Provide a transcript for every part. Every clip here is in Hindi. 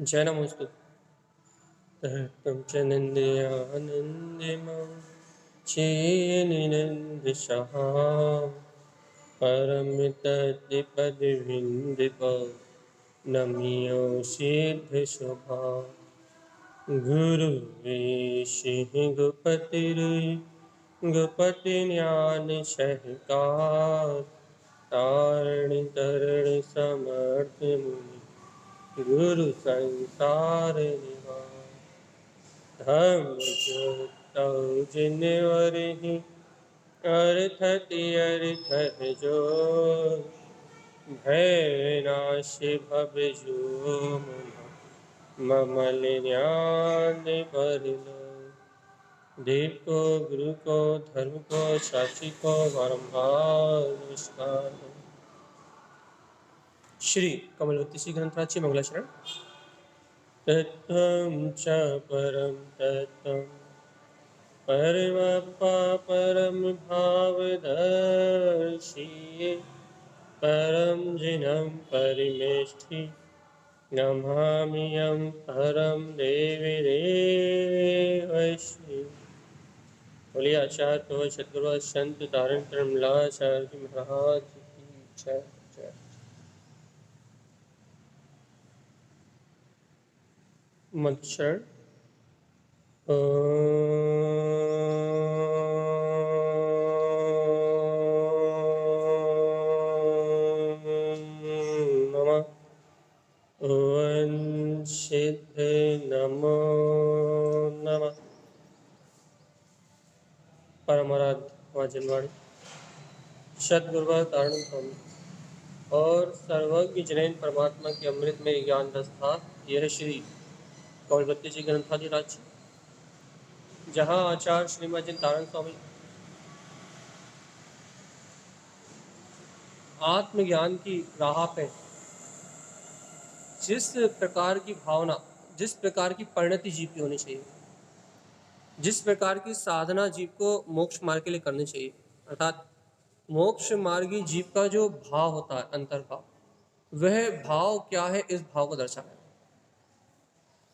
जय नमोस्तु। तम च नन्द्यानन्दिमां चेनिनन्दिशः परमितद्विपदविन्दिप नमियो सिद्धशुभा गुरुवेशिः गुपतिज्ञानसहकार तारिणीतरणि समर्थ मुनि गुरु संसार निवार धर्म जो जिनवरहि अर्थति अर्थः जो भयनाशि भवजो ममल ज्ञान बरलो देव को गुरु को धर्म को साक्षी को बारंबार नमस्कार। श्री कमलवती श्री ग्रंथराज मंगलाचरण। तत्त्वं च परं तत्त्वं परमप्पा परम भावदर्शी परम जिनं परिमेष्ठि नमाम्यहं परम देवी देवश्री। बोलिए आचार्य तो सद्गुरु संत धारण धर्मलाचार्य महाराज की जय जय। मंत्र नमः ओं सिद्ध नमो नमः। परमाराध्य जनवाणी सद्गुरु तारण स्वामी और सर्वज्ञ जनैन परमात्मा के अमृत में ज्ञान रस था। यह श्री कमलवती जी ग्रंथाधिराज जहाँ आचार्य श्रीमद जी तारण स्वामी आत्मज्ञान की राह पे जिस प्रकार की भावना, जिस प्रकार की परिणति जीव की होनी चाहिए, जिस प्रकार की साधना जीव को मोक्ष मार्ग के लिए करनी चाहिए, अर्थात मोक्ष मार्गी जीव का जो भाव होता है, अंतर्भाव, वह भाव क्या है, इस भाव को दर्शाया है।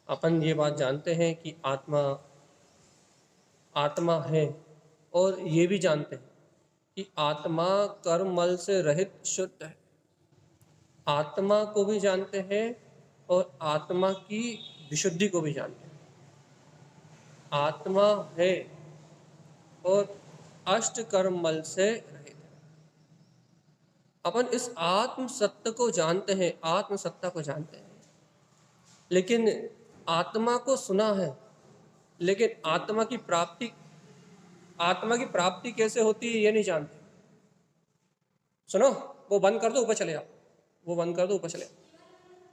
अपन ये बात जानते हैं कि आत्मा है, और ये भी जानते हैं कि आत्मा कर्म मल से रहित शुद्ध है। आत्मा को भी जानते हैं और आत्मा की विशुद्धि को भी जानते हैं। आत्मा है और अष्ट कर्म मल से रहित है। अपन इस आत्म सत्य को जानते हैं, आत्म सत्ता को जानते हैं, लेकिन आत्मा को सुना है, लेकिन आत्मा की प्राप्ति कैसे होती है ये नहीं जानते। सुनो, वो बंद कर दो, ऊपर चले जाओ, वो बंद कर दो, ऊपर चले जाओ।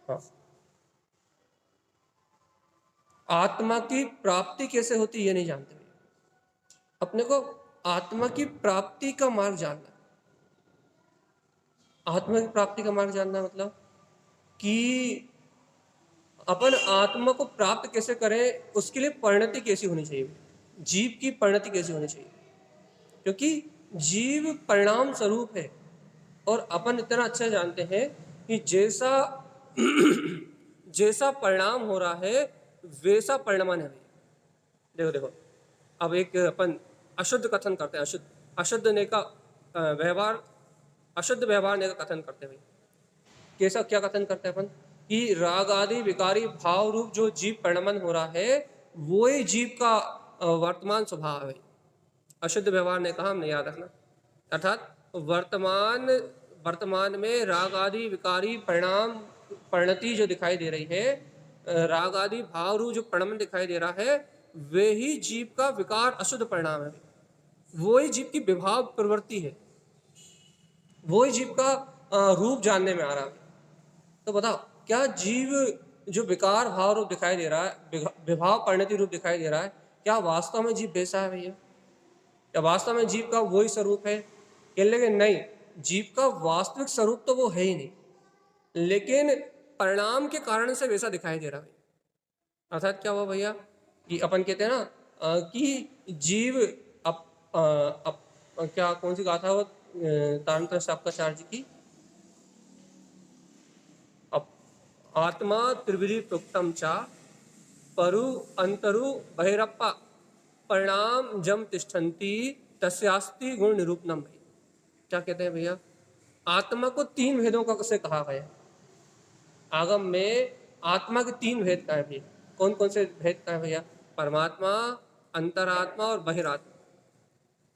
हाँ, आत्मा की प्राप्ति कैसे होती है ये नहीं जानते। अपने को आत्मा की प्राप्ति का मार्ग जानना है। आत्मा की प्राप्ति का मार्ग जानना मतलब कि अपन आत्मा को प्राप्त कैसे करें, उसके लिए परिणति कैसी होनी चाहिए, जीव की परिणति कैसी होनी चाहिए, क्योंकि जीव परिणाम स्वरूप है। और अपन इतना अच्छा जानते हैं कि जैसा परिणाम हो रहा है वैसा परिणमन है। देखो देखो, अब एक अपन अशुद्ध कथन करते हैं, अशुद्ध ने का व्यवहार, अशुद्ध व्यवहार ने का कथन करते हैं। कैसा, क्या कथन करते हैं अपन कि राग आदि विकारी भाव रूप जो जीव परिणमन हो रहा है वो ही जीव का वर्तमान स्वभाव है। अशुद्ध व्यवहार ने कहा, हमने याद रखना, अर्थात वर्तमान में राग आदि विकारी परिणति जो दिखाई दे रही है, राग आदि भाव रूप जो परिणमन दिखाई दे रहा है, वे ही जीव का विकार अशुद्ध परिणाम है। वो ही जीव की विभाव प्रवृत्ति है, वो ही जीव का रूप जानने में आ रहा है। तो बताओ, क्या जीव जो विकार भाव रूप दिखाई दे रहा है, विभाव परिणति रूप दिखाई दे रहा है, क्या वास्तव में जीव वैसा है भैया? क्या वास्तव में जीव का वही स्वरूप है? लेकिन नहीं, जीव का वास्तविक स्वरूप तो वो है ही नहीं, लेकिन परिणाम के कारण से वैसा दिखाई दे रहा है। अर्थात क्या हुआ भैया कि अपन कहते हैं ना कि जीव क्या, कौन सी गाथा वो तारतम्य साहब का चार्ज की, आत्मा त्रिविधि प्रोक्तम चा परु अंतरु बहिरप्पा परिणाम जम तिष्ठन्ति तस्यास्ति गुण निरूपणम। भाई क्या कहते हैं भैया, आत्मा को तीन भेदों का से कहा गया है। आगम में आत्मा के तीन भेद का है भैया। कौन कौन से भेद का है भैया? परमात्मा, अंतरात्मा और बहिरात्मा।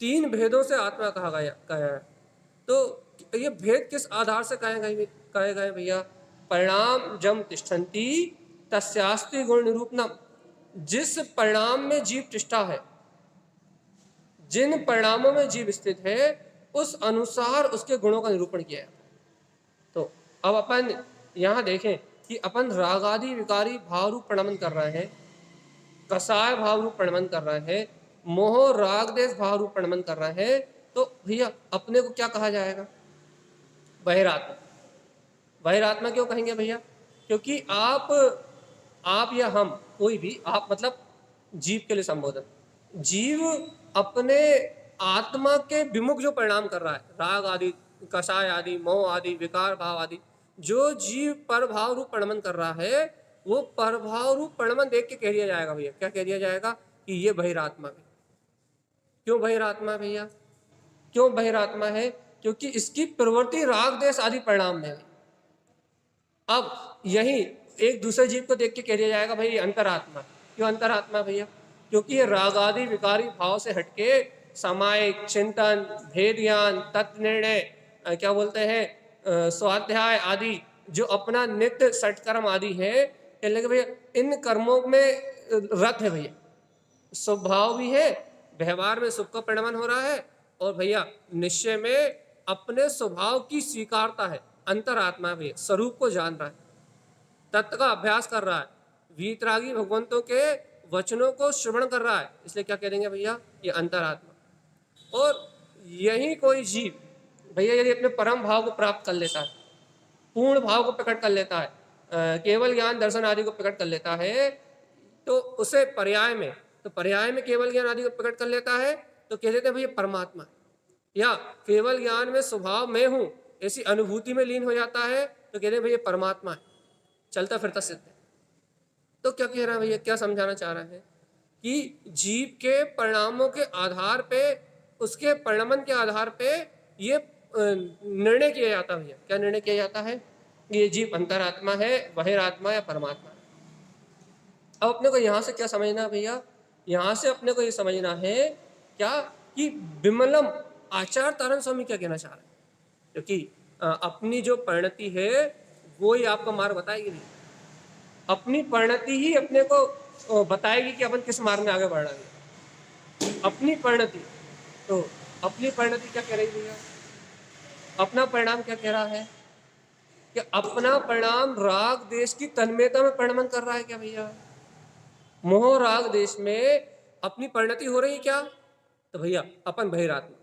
तीन भेदों से आत्मा कहा गया है। तो ये भेद किस आधार से कहे गए भैया? परिणाम जम तिष्ठन्ति तस्यास्ति गुण निरूपणम। जिस परिणाम में जीव तिष्ठा है, जिन परिणामों में जीव स्थित है, उस अनुसार उसके गुणों का निरूपण किया है। तो अब अपन यहाँ देखें कि अपन राग आदि विकारी भाव रूप प्रणमन कर रहे हैं, कसाय भाव रूप प्रणमन कर रहे हैं, मोह राग देश भाव रूप प्रणमन कर रहे हैं, तो भैया अपने को क्या कहा जाएगा? बहिरात्मा। बहिरात्मा क्यों कहेंगे भैया? क्योंकि आप या हम, कोई भी, आप मतलब जीव के लिए संबोधन, जीव अपने आत्मा के विमुख जो परिणाम कर रहा है, राग आदि, कषाय आदि, मोह आदि, विकार भाव आदि, जो जीव परभाव रूप प्रणमन कर रहा है, वो परभाव रूप प्रणमन देख के कह दिया जाएगा भैया, क्या कह दिया जाएगा? कि ये बहिरात्मा है। क्यों बहिरात्मा भैया? क्यों बहिरात्मा है? क्योंकि इसकी प्रवृत्ति राग देश आदि परिणाम में है। अब यही एक दूसरे जीव को देख के कह दिया जाएगा भाई अंतरात्मा। क्यों अंतरात्मा भैया? क्योंकि ये राग आदि विकारी भाव से हटके सामायिक चिंतन, भेद ज्ञान, तत्व निर्णय, क्या बोलते हैं, स्वाध्याय आदि, जो अपना नित्य सटकर्म आदि है, लेकिन भैया इन कर्मों में रत है भैया। स्वभाव भी है, व्यवहार में सुख का परिणमन हो रहा है, और भैया निश्चय में अपने स्वभाव की स्वीकारता है। अंतरात्मा भैया स्वरूप को जान रहा है, तत्व का अभ्यास कर रहा है, वीतरागी भगवंतों के वचनों को श्रवण कर रहा है, इसलिए क्या कह देंगे भैया? ये अंतरात्मा। और यही कोई जीव भैया यदि अपने परम भाव को प्राप्त कर लेता है, पूर्ण भाव को प्रकट कर लेता है, केवल ज्ञान दर्शन आदि को प्रकट कर लेता है, तो उसे पर्याय में केवल ज्ञान आदि को प्रकट कर लेता है, तो कह देते हैं भैया परमात्मा। या केवल ज्ञान में स्वभाव में हूं ऐसी अनुभूति में लीन हो जाता है, तो कहते हैं भैया परमात्मा है, चलता फिरता सिद्ध है। तो क्या कह रहा है भैया, क्या समझाना चाह रहे हैं? कि जीव के परिणामों के आधार पे, उसके परिणमन के आधार पे ये निर्णय किया जाता है भैया। क्या निर्णय किया जाता है? ये जीव अंतरात्मा है, बहिरात्मा या परमात्मा है। अब अपने को यहाँ से क्या समझना है भैया? यहाँ से अपने को ये समझना है क्या कि विमलम आचार्य तारण स्वामी क्या कहना चाह रहे हैं, क्योंकि अपनी जो परिणति है वो ही आपको मार्ग बताएगी। नहीं, अपनी परिणति ही अपने को बताएगी कि अपन किस मार्ग में आगे बढ़ रहे हैं। अपनी परिणति, तो अपनी परिणति क्या कह रही भैया? अपना परिणाम क्या कह रहा है? कि अपना परिणाम राग देश की तन्मयता में परिणमन कर रहा है क्या भैया? मोह राग देश में अपनी परिणति हो रही है क्या? तो भैया अपन बहिरात्मा।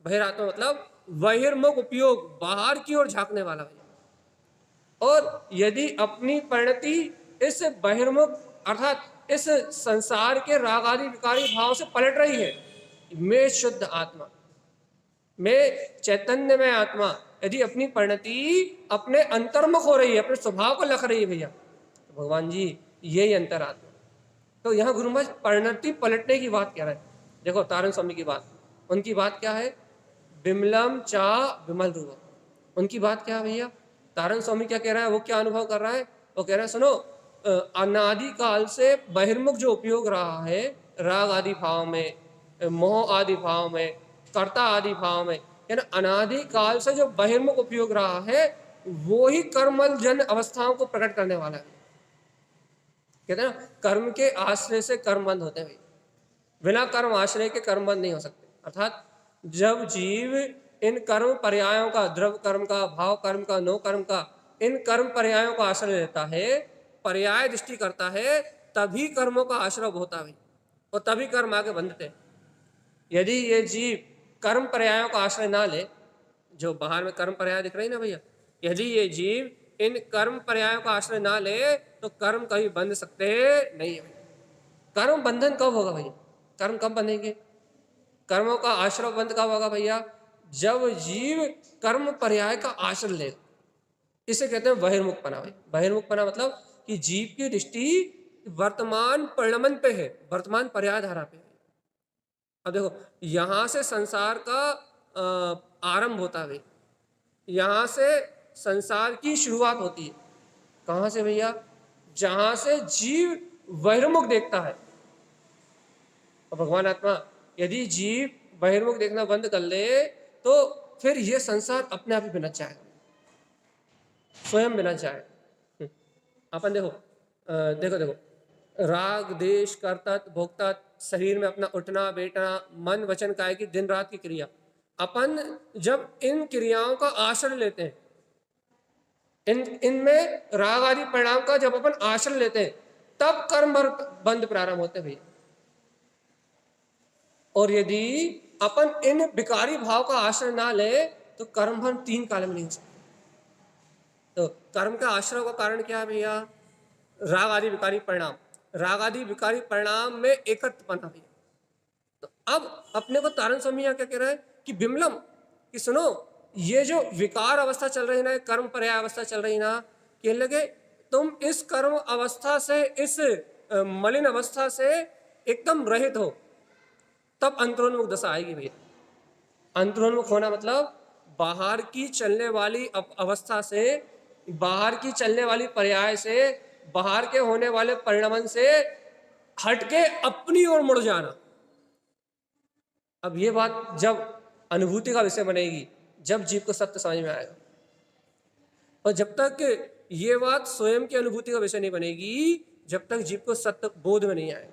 बहिरात्मा मतलब बहिर्मुख उपयोग, बाहर की ओर झांकने वाला भैया। और यदि अपनी परिणति इस बहिर्मुख अर्थात इस संसार के राग आदि विकारी भाव से पलट रही है, मैं शुद्ध आत्मा, मैं चैतन्य में आत्मा, यदि अपनी परिणति अपने अंतर्मुख हो रही है, अपने स्वभाव को लख रही है भैया, तो भगवान जी यही अंतरात्मा। तो यहाँ गुरु महाराज परिणति पलटने की बात कह रहे हैं। देखो तारण स्वामी की बात, उनकी बात क्या है? विमलम चा विमल रूप। उनकी बात क्या है भैया? तारण स्वामी क्या कह रहा है, वो क्या अनुभव कर रहा है? वो कह रहा है सुनो, अनादि काल से बहिर्मुख जो उपयोग रहा है राग आदि भाव में, मोह आदि भाव में, कर्ता आदि भाव में, यानी अनादि काल से जो बहिर्मुख उपयोग रहा है, वो ही कर्मल जन अवस्थाओं को प्रकट करने वाला है। कहते हैं ना, कर्म के आश्रय से कर्म बंद होते हैं, बिना कर्म आश्रय के कर्म बंद नहीं हो सकते। अर्थात जब जीव इन कर्म पर्यायों का, द्रव्य कर्म का, भाव कर्म का, नो कर्म का, इन कर्म पर्यायों का आश्रय लेता है, पर्याय दृष्टि करता है, तभी कर्मों का आश्रय होता है और तभी कर्म आगे बंधते हैं। यदि ये जीव कर्म पर्यायों का आश्रय ना ले, जो बाहर में कर्म पर्याय दिख रही ना भैया, यदि ये जीव इन कर्म पर्यायों का आश्रय ना ले तो कर्म कभी बंध सकते नहीं है। कर्म बंधन कब होगा भैया? कर्म कब बंधेंगे? कर्मों का आश्रय बंध कब होगा भैया? जब जीव कर्म पर्याय का आश्रय लेगा। इसे कहते हैं बहिर्मुखपना। भाई बहिर्मुखपना मतलब कि जीव की दृष्टि वर्तमान परिणमन पे है, वर्तमान पर्याय धारा पे है। अब देखो यहां से संसार का आरंभ होता है, यहां से संसार की शुरुआत होती है। कहां से भैया? जहां से जीव बहिर्मुख देखता है। और भगवान आत्मा यदि जीव बहिर्मुख देखना बंद कर ले तो फिर यह संसार अपने आप ही बिना जाएगा, स्वयं बिना जाए। अपन देखो देखो देखो राग देश कर्ता भोक्ता, शरीर में अपना उठना बैठना, मन वचन काया की दिन रात की क्रिया, अपन जब इन क्रियाओं का आश्रय लेते हैं, इनमें राग आदि परिणाम का जब अपन आश्रय लेते हैं तब कर्म बंध प्रारंभ होते हैं भैया। और यदि अपन इन विकारी भाव का आश्रय ना ले तो कर्म बंध 3 काल में नहीं हो सकता। तो कर्म का आश्रय का कारण क्या है भैया? राग आदि विकारी परिणाम। राग आदि विकारी परिणाम में एकत्वपना भैया। तो अब अपने को तारण स्वामी क्या कह रहा है कि बिमलम कि सुनो, ये जो विकार अवस्था चल रही ना, कर्म पर्याय अवस्था चल रही ना, कहने लगे तुम इस कर्म अवस्था से, इस मलिन अवस्था से एकदम रहित हो, तब अंतरोन्मुख दशा आएगी भैया। अंतरोन्मुख होना मतलब बाहर की चलने वाली अवस्था से, बाहर की चलने वाली पर्याय से, बाहर के होने वाले परिणमन से हटके अपनी ओर मुड़ जाना। अब ये बात जब अनुभूति का विषय बनेगी, जब जीव को सत्य समझ में आएगा। और जब तक ये बात स्वयं की अनुभूति का विषय नहीं बनेगी, जब तक जीव को सत्य बोध में नहीं आएगा।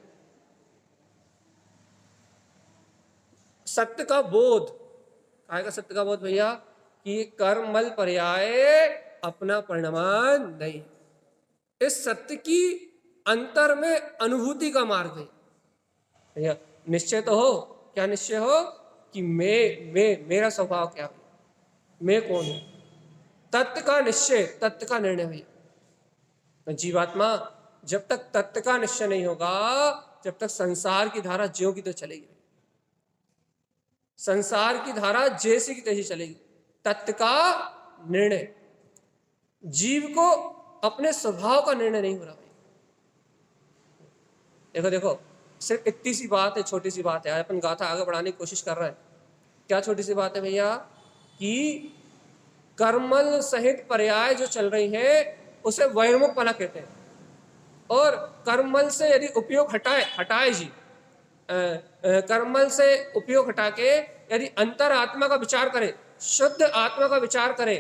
सत्य का बोध आएगा। सत्य का बोध भैया कि कर्मल पर्याय अपना परिणमन नहीं, इस सत्य की अंतर में अनुभूति का मार्ग है भैया। निश्चय तो हो, क्या निश्चय हो कि मैं मेरा स्वभाव क्या है, मैं कौन हूं, तत्व का निश्चय, तत्व का निर्णय भैया। जीवात्मा जब तक तत्व का निश्चय नहीं होगा, जब तक संसार की धारा ज्यों की तो चलेगी, संसार की धारा जैसी की तैसी चलेगी। तत्व का निर्णय, जीव को अपने स्वभाव का निर्णय नहीं हो रहा भाई। देखो देखो सिर्फ इतनी सी बात है, छोटी सी बात है, अपन गाथा आगे बढ़ाने की कोशिश कर रहे हैं। क्या छोटी सी बात है भैया? कि कर्मल सहित पर्याय जो चल रही है उसे बहिर्मुखपना कहते हैं। और कर्मल से यदि उपयोग हटाए जी, कर्मल से उपयोग हटा के यदि अंतर आत्मा का विचार करे, शुद्ध आत्मा का विचार करे,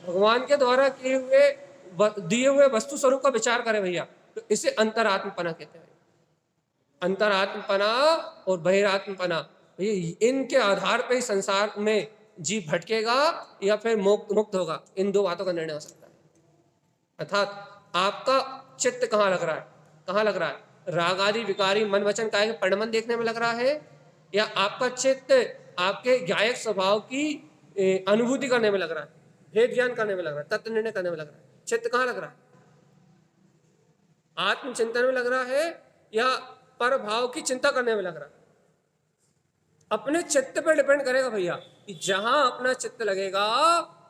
भगवान के द्वारा किए हुए दिए हुए वस्तु स्वरूप का विचार करे भैया, तो इसे अंतरात्मपना कहते हैं। अंतरात्मपना और बहिरात्मपना, इनके आधार पर ही संसार में जीव भटकेगा या फिर मुक्त होगा। इन दो बातों का निर्णय हो सकता है। अर्थात आपका चित्त कहाँ लग रहा है, कहाँ लग रहा है? राग आदि विकारी मन वचन काया के परिणमन देखने में लग रहा है, या आपका चित्त आपके गायक स्वभाव की अनुभूति करने में लग रहा है, भेद ज्ञान करने में लग रहा है, तत्व निर्णय करने में लग रहा है? चित्त कहाँ लग रहा है? आत्मचिंतन में लग रहा है या पर भाव की चिंता करने में लग रहा है? अपने चित्त पर डिपेंड करेगा भैया कि जहां अपना चित्त लगेगा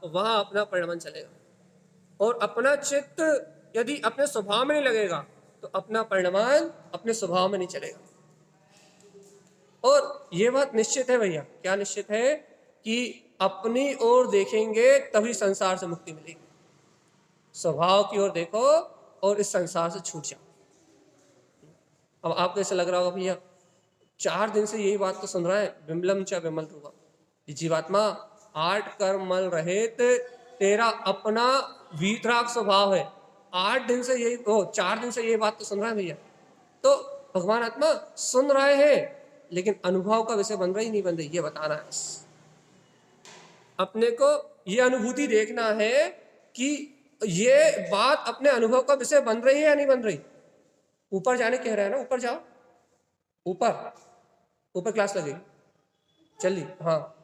वहां अपना परिणमन चलेगा। और अपना चित्त यदि अपने स्वभाव में नहीं लगेगा तो अपना परिणमन अपने स्वभाव में नहीं चलेगा। और ये बात निश्चित है भैया। क्या निश्चित है? कि अपनी ओर देखेंगे तभी संसार से मुक्ति मिलेगी। स्वभाव की ओर देखो और इस संसार से छूट जाओ। अब आपको ऐसा लग रहा होगा भैया 4 दिन से यही बात तो सुन रहा है, विमलम च विमल रूपम, जीवात्मा 8 कर्म मल रहित तेरा अपना वीतराग स्वभाव है। 8 दिन से यही 4 दिन से यही बात तो सुन रहा है भैया। तो भगवान आत्मा सुन रहे हैं लेकिन अनुभव का विषय बन रही नहीं बन रही, ये बताना है। अपने को ये अनुभूति देखना है कि ये बात अपने अनुभव का विषय बन रही है या नहीं बन रही। ऊपर जाने कह रहे हैं ना, ऊपर जाओ, ऊपर क्लास लगेगी, चलिए। हाँ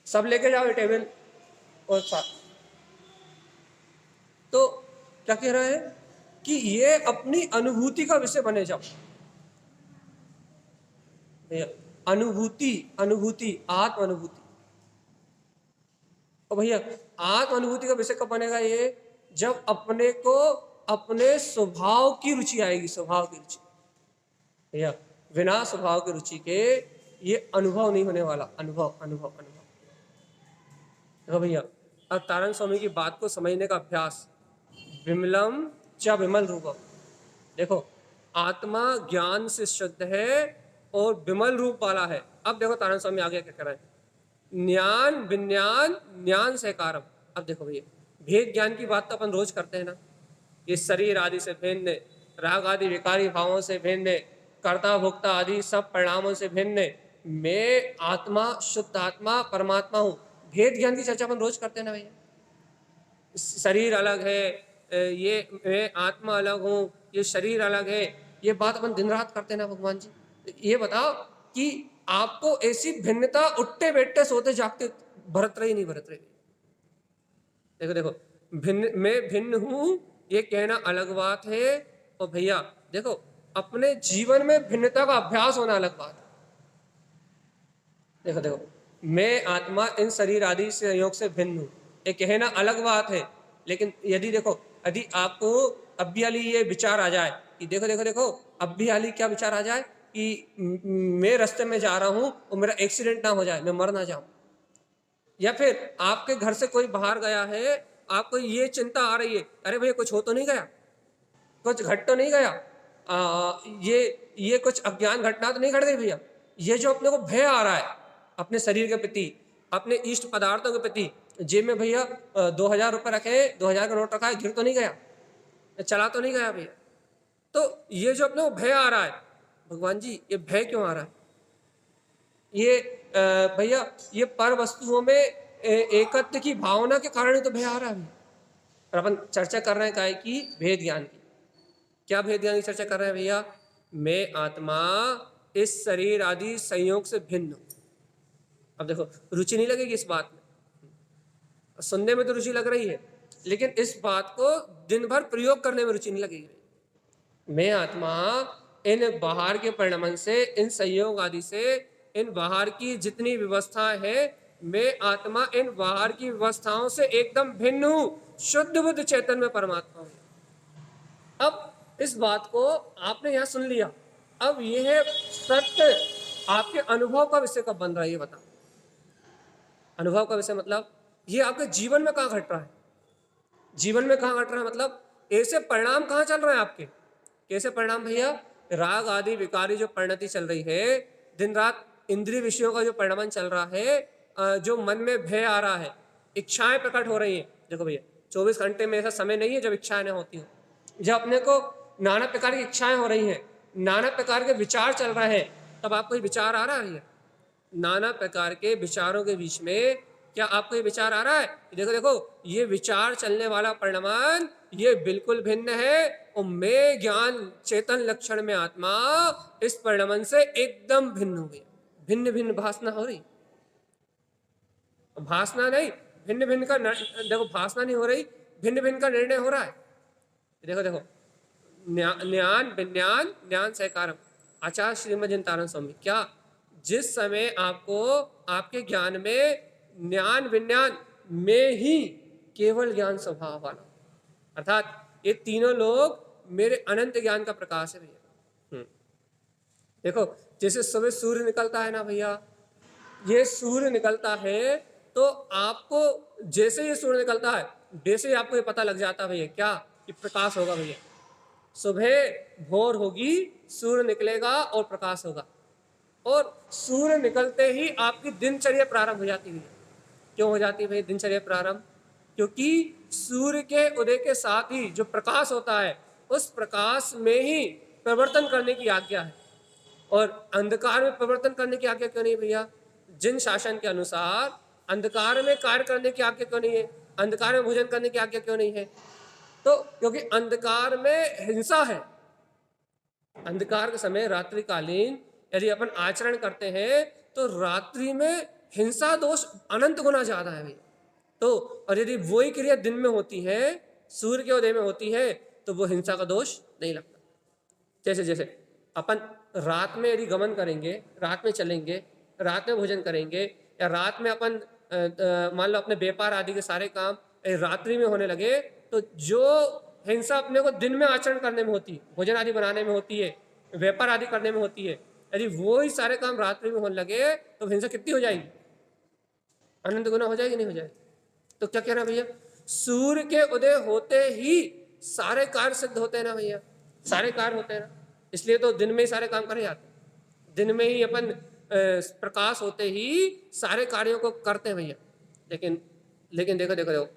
सब लेके जाओ ये टेबल और साथ। तो क्या कह रहा है कि ये अपनी अनुभूति का विषय बने जाओ। अनुभूति, आत्म अनुभूति। और भैया आत्म अनुभूति का विषय कब बनेगा ये? जब अपने को अपने स्वभाव की रुचि आएगी, स्वभाव की रुचि। भैया बिना स्वभाव की रुचि के ये अनुभव नहीं होने वाला, अनुभव अनुभव अनुभव। देखो भैया अब तारण स्वामी की बात को समझने का अभ्यास, विमलम च विमल रूपम। देखो आत्मा ज्ञान से शुद्ध है और विमल रूप वाला है। अब देखो तारण स्वामी आगे क्या कह रहे हैं, ज्ञान विज्ञान ज्ञान से कारम। अब देखो भैया भेद ज्ञान की बात तो अपन रोज करते हैं ना, ये शरीर आदि से भिन्न, राग आदि विकारी भावों से भिन्न, कर्ता भोक्ता आदि सब परिणामों से भिन्न, मैं आत्मा शुद्ध आत्मा परमात्मा हूँ। भेद ज्ञान की चर्चा अपन रोज करते हैं ना भैया। शरीर अलग है, ये मैं आत्मा अलग हूँ, ये शरीर अलग है, ये बात अपन दिन रात करते हैं ना भगवान जी। ये बताओ कि आपको ऐसी भिन्नता उठते बैठते सोते जागते बरत रही नहीं बरत रही? देखो देखो भिन्न, मैं भिन्न हूं ये कहना अलग बात है, और भैया देखो अपने जीवन में भिन्नता का अभ्यास होना अलग बात है। देखो देखो मैं आत्मा इन शरीर आदि संयोग से भिन्न हूं ये कहना अलग बात है, लेकिन यदि देखो यदि आपको अब भी हाली ये विचार आ जाए कि देखो देखो देखो अब भी हाली क्या विचार आ जाए कि मैं रास्ते में जा रहा हूं और मेरा एक्सीडेंट ना हो जाए, मैं मर ना जाऊं, या फिर आपके घर से कोई बाहर गया है, आपको ये चिंता आ रही है अरे भैया कुछ हो तो नहीं गया, कुछ घट तो नहीं गया, ये कुछ अज्ञान घटना तो नहीं घट गई भैया। ये जो अपने को भय आ रहा है अपने शरीर के प्रति, अपने इष्ट पदार्थों के प्रति, जेब में भैया 2000 रुपये रखे, 2000 का नोट रखा है, गिर तो नहीं गया, चला तो नहीं गया भैया। तो ये जो अपने को भय आ रहा है, भगवान जी ये भय क्यों आ रहा है? ये भैया ये पर वस्तुओं में एकत्व की भावना के कारण ही तो भय आ रहा है। और अपन चर्चा कर रहे हैं काय की? भेद ज्ञान की। क्या भेद ज्ञान की चर्चा कर रहे हैं भैया? मैं आत्मा इस शरीर आदि संयोग से भिन्न हूं। अब देखो रुचि नहीं लगेगी इस बात में, सुनने में तो रुचि लग रही है, लेकिन इस बात को दिन भर प्रयोग करने में रुचि नहीं लगेगी। मैं आत्मा इन बाहर के परिणमन से, इन संयोग आदि से, इन बाहर की जितनी व्यवस्था है, मैं आत्मा इन बाहर की व्यवस्थाओं से एकदम भिन्न हूं, शुद्ध बुद्ध चैतन्य में परमात्मा हूं। अब इस बात को आपने यहां सुन लिया, अब यह सत्य आपके अनुभव का विषय कब बन रहा है ये बता। अनुभव का विषय मतलब ये आपके जीवन में कहाँ घट रहा है, जीवन में कहाँ घट रहा है, मतलब ऐसे परिणाम कहाँ चल रहे हैं आपके, कैसे परिणाम भैया? राग आदि विकारी जो परिणति चल रही है, दिन रात इंद्रिय विषयों का जो परिणमन चल रहा है, जो मन में भय आ रहा है, इच्छाएं प्रकट हो रही हैं। देखो भैया 24 घंटे में ऐसा समय नहीं है जब इच्छाएं न होती हो, जब अपने को नाना प्रकार की इच्छाएं हो रही हैं, नाना प्रकार के विचार चल रहे हैं, तब आपको ये विचार आ रहा है? नाना प्रकार के विचारों के बीच में क्या आपको ये विचार आ रहा है? देखो देखो ये विचार चलने वाला परिणाम ये बिल्कुल भिन्न है, और मैं ज्ञान चेतन लक्षण में आत्मा इस परिणाम से एकदम भिन्न हो गया। भिन्न भिन्न भासना हो रही, भासना नहीं, भिन्न भिन्न का देखो भासना नहीं हो रही, भिन्न भिन्न का निर्णय हो रहा है। देखो देखो ज्ञान विज्ञान ज्ञान से कारम। आचार्य श्रीमद तारण स्वामी क्या जिस समय आपको आपके ज्ञान में ज्ञान विज्ञान में ही केवल ज्ञान स्वभाव वाला, अर्थात ये तीनों लोग मेरे अनंत ज्ञान का प्रकाश है भैया। देखो जैसे सुबह सूर्य निकलता है ना भैया, ये सूर्य निकलता है तो आपको जैसे ये सूर्य निकलता है वैसे ही आपको ये पता लग जाता है भैया क्या कि प्रकाश होगा भैया, सुबह भोर होगी, सूर्य निकलेगा और प्रकाश होगा, और सूर्य निकलते ही आपकी दिनचर्या प्रारंभ हो जाती है। क्यों हो जाती है भाई दिनचर्या प्रारंभ? क्योंकि सूर्य के उदय के साथ ही जो प्रकाश होता है उस प्रकाश में ही परिवर्तन करने की आज्ञा है, और अंधकार में परिवर्तन करने की आज्ञा क्यों नहीं भैया? जिन शासन के अनुसार अंधकार में कार्य करने की आज्ञा क्यों नहीं है? अंधकार में भोजन करने की आज्ञा क्यों नहीं है? तो क्योंकि अंधकार में हिंसा है। अंधकार के समय रात्रिकालीन यदि अपन आचरण करते हैं तो रात्रि में हिंसा दोष अनंत गुना ज्यादा है भैया। तो और यदि वही क्रिया दिन में होती है, सूर्य के उदय में होती है, तो वो हिंसा का दोष नहीं लगता। जैसे जैसे अपन रात में यदि गमन करेंगे, रात में चलेंगे, रात में भोजन करेंगे, या रात में अपन मान लो अपने व्यापार आदि के सारे काम रात्रि में होने लगे, तो जो हिंसा अपने को दिन में आचरण करने में होती है, भोजन आदि बनाने में होती है, व्यापार आदि करने में होती है, यदि वो ही सारे काम रात्रि में होने लगे तो हिंसा कितनी हो जाएगी? अनंत गुना हो जाएगी, नहीं हो जाएगी? तो क्या कह रहा भैया, सूर्य के उदय होते ही सारे कार्य सिद्ध होते हैं ना भैया, सारे कार्य होते हैं ना, इसलिए तो दिन में ही सारे काम करे जाते हैं, दिन में ही अपन प्रकाश होते ही सारे कार्यों को करते हैं भैया। लेकिन लेकिन देखो देखो देखो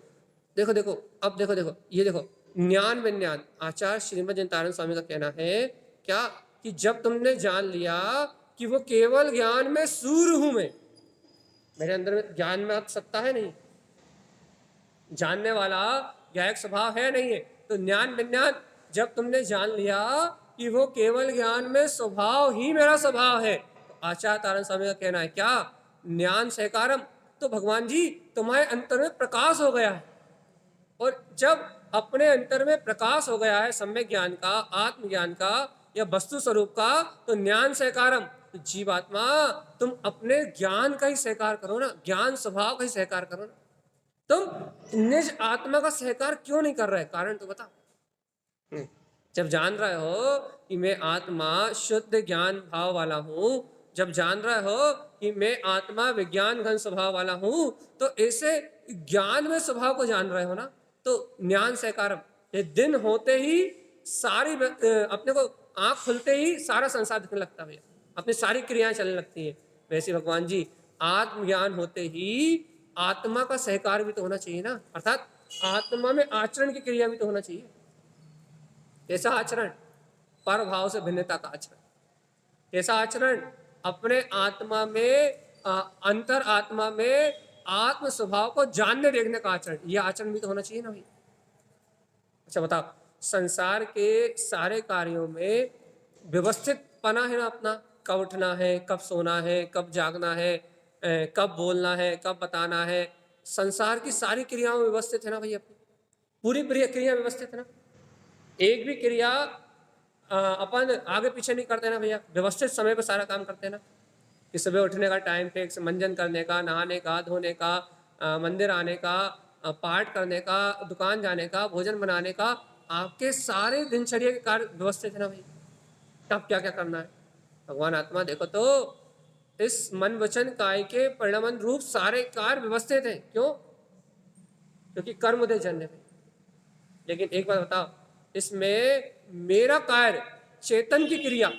देखो देखो अब देखो देखो ये देखो, ज्ञान विज्ञान आचार्य श्रीमद जयंतानंद स्वामी का कहना है क्या, कि जब तुमने जान लिया कि वो केवल ज्ञान में सूर्य हूं मैं, मेरे अंदर में ज्ञान में सत्ता है नहीं, जानने वाला ज्ञायक स्वभाव है नहीं है, तो ज्ञान विज्ञान जब तुमने जान लिया कि वो केवल ज्ञान में स्वभाव ही मेरा स्वभाव है, तो आचार्य तारण स्वामी का कहना है क्या, ज्ञान सहकारम, तो भगवान जी तुम्हारे अंतर में प्रकाश हो गया है। और जब अपने अंतर में प्रकाश हो गया है सम्यक ज्ञान का, आत्मज्ञान का या वस्तु स्वरूप का, तो ज्ञान सहकारम, तो जीवात्मा तुम अपने ज्ञान का ही सहकार करो ना, ज्ञान स्वभाव का ही सहकार करो ना। तुम निज आत्मा का सहकार क्यों नहीं कर रहे, कारण तो बता। जब जान रहे हो कि मैं आत्मा शुद्ध ज्ञान भाव वाला हूं, जब जान रहे हो कि मैं आत्मा विज्ञान घन स्वभाव वाला हूं, तो ऐसे ज्ञान में स्वभाव को जान रहे हो ना, तो ज्ञान सहकारम, ये दिन होते ही सारी अपने को आंख खुलते ही सारा संसार दिखने लगता है, अपनी सारी क्रियाएं चलने लगती हैं। वैसे भगवान जी आत्मज्ञान होते ही आत्मा का सहकार भी तो होना चाहिए ना, अर्थात आत्मा में आचरण की क्रिया भी तो होना चाहिए। कैसा आचरण? पर भाव से भिन्नता का आचरण। कैसा आचरण? अपने आत्मा में अंतर आत्मा में आत्म स्वभाव को जानने देखने का आचरण, यह आचरण भी तो होना चाहिए ना भाई। अच्छा बताओ, संसार के सारे कार्यों में व्यवस्थित पना है ना अपना, कब उठना है, कब सोना है, कब जागना है, कब बोलना है, कब बताना है, संसार की सारी क्रियाओं में व्यवस्थित है ना भाई, अपनी पूरी क्रिया व्यवस्थित है ना, एक भी क्रिया अपन आगे पीछे नहीं करते ना भैया, व्यवस्थित समय पर सारा काम करते हैं ना, कि सुबह उठने का टाइम फिक्स, मंजन करने का, नहाने का, धोने का, मंदिर आने का, पाठ करने का, दुकान जाने का, भोजन बनाने का, आपके सारे दिनचर्या के कार्य व्यवस्थित है ना भाई। तब क्या क्या करना है? भगवान आत्मा देखो तो इस मन वचन काय के परिणाम रूप सारे कार्य व्यवस्थित हैं। क्यों? क्योंकि कर्म उदय जन्य में। लेकिन एक बात बताओ, इसमें मेरा कार्य चेतन की क्रिया,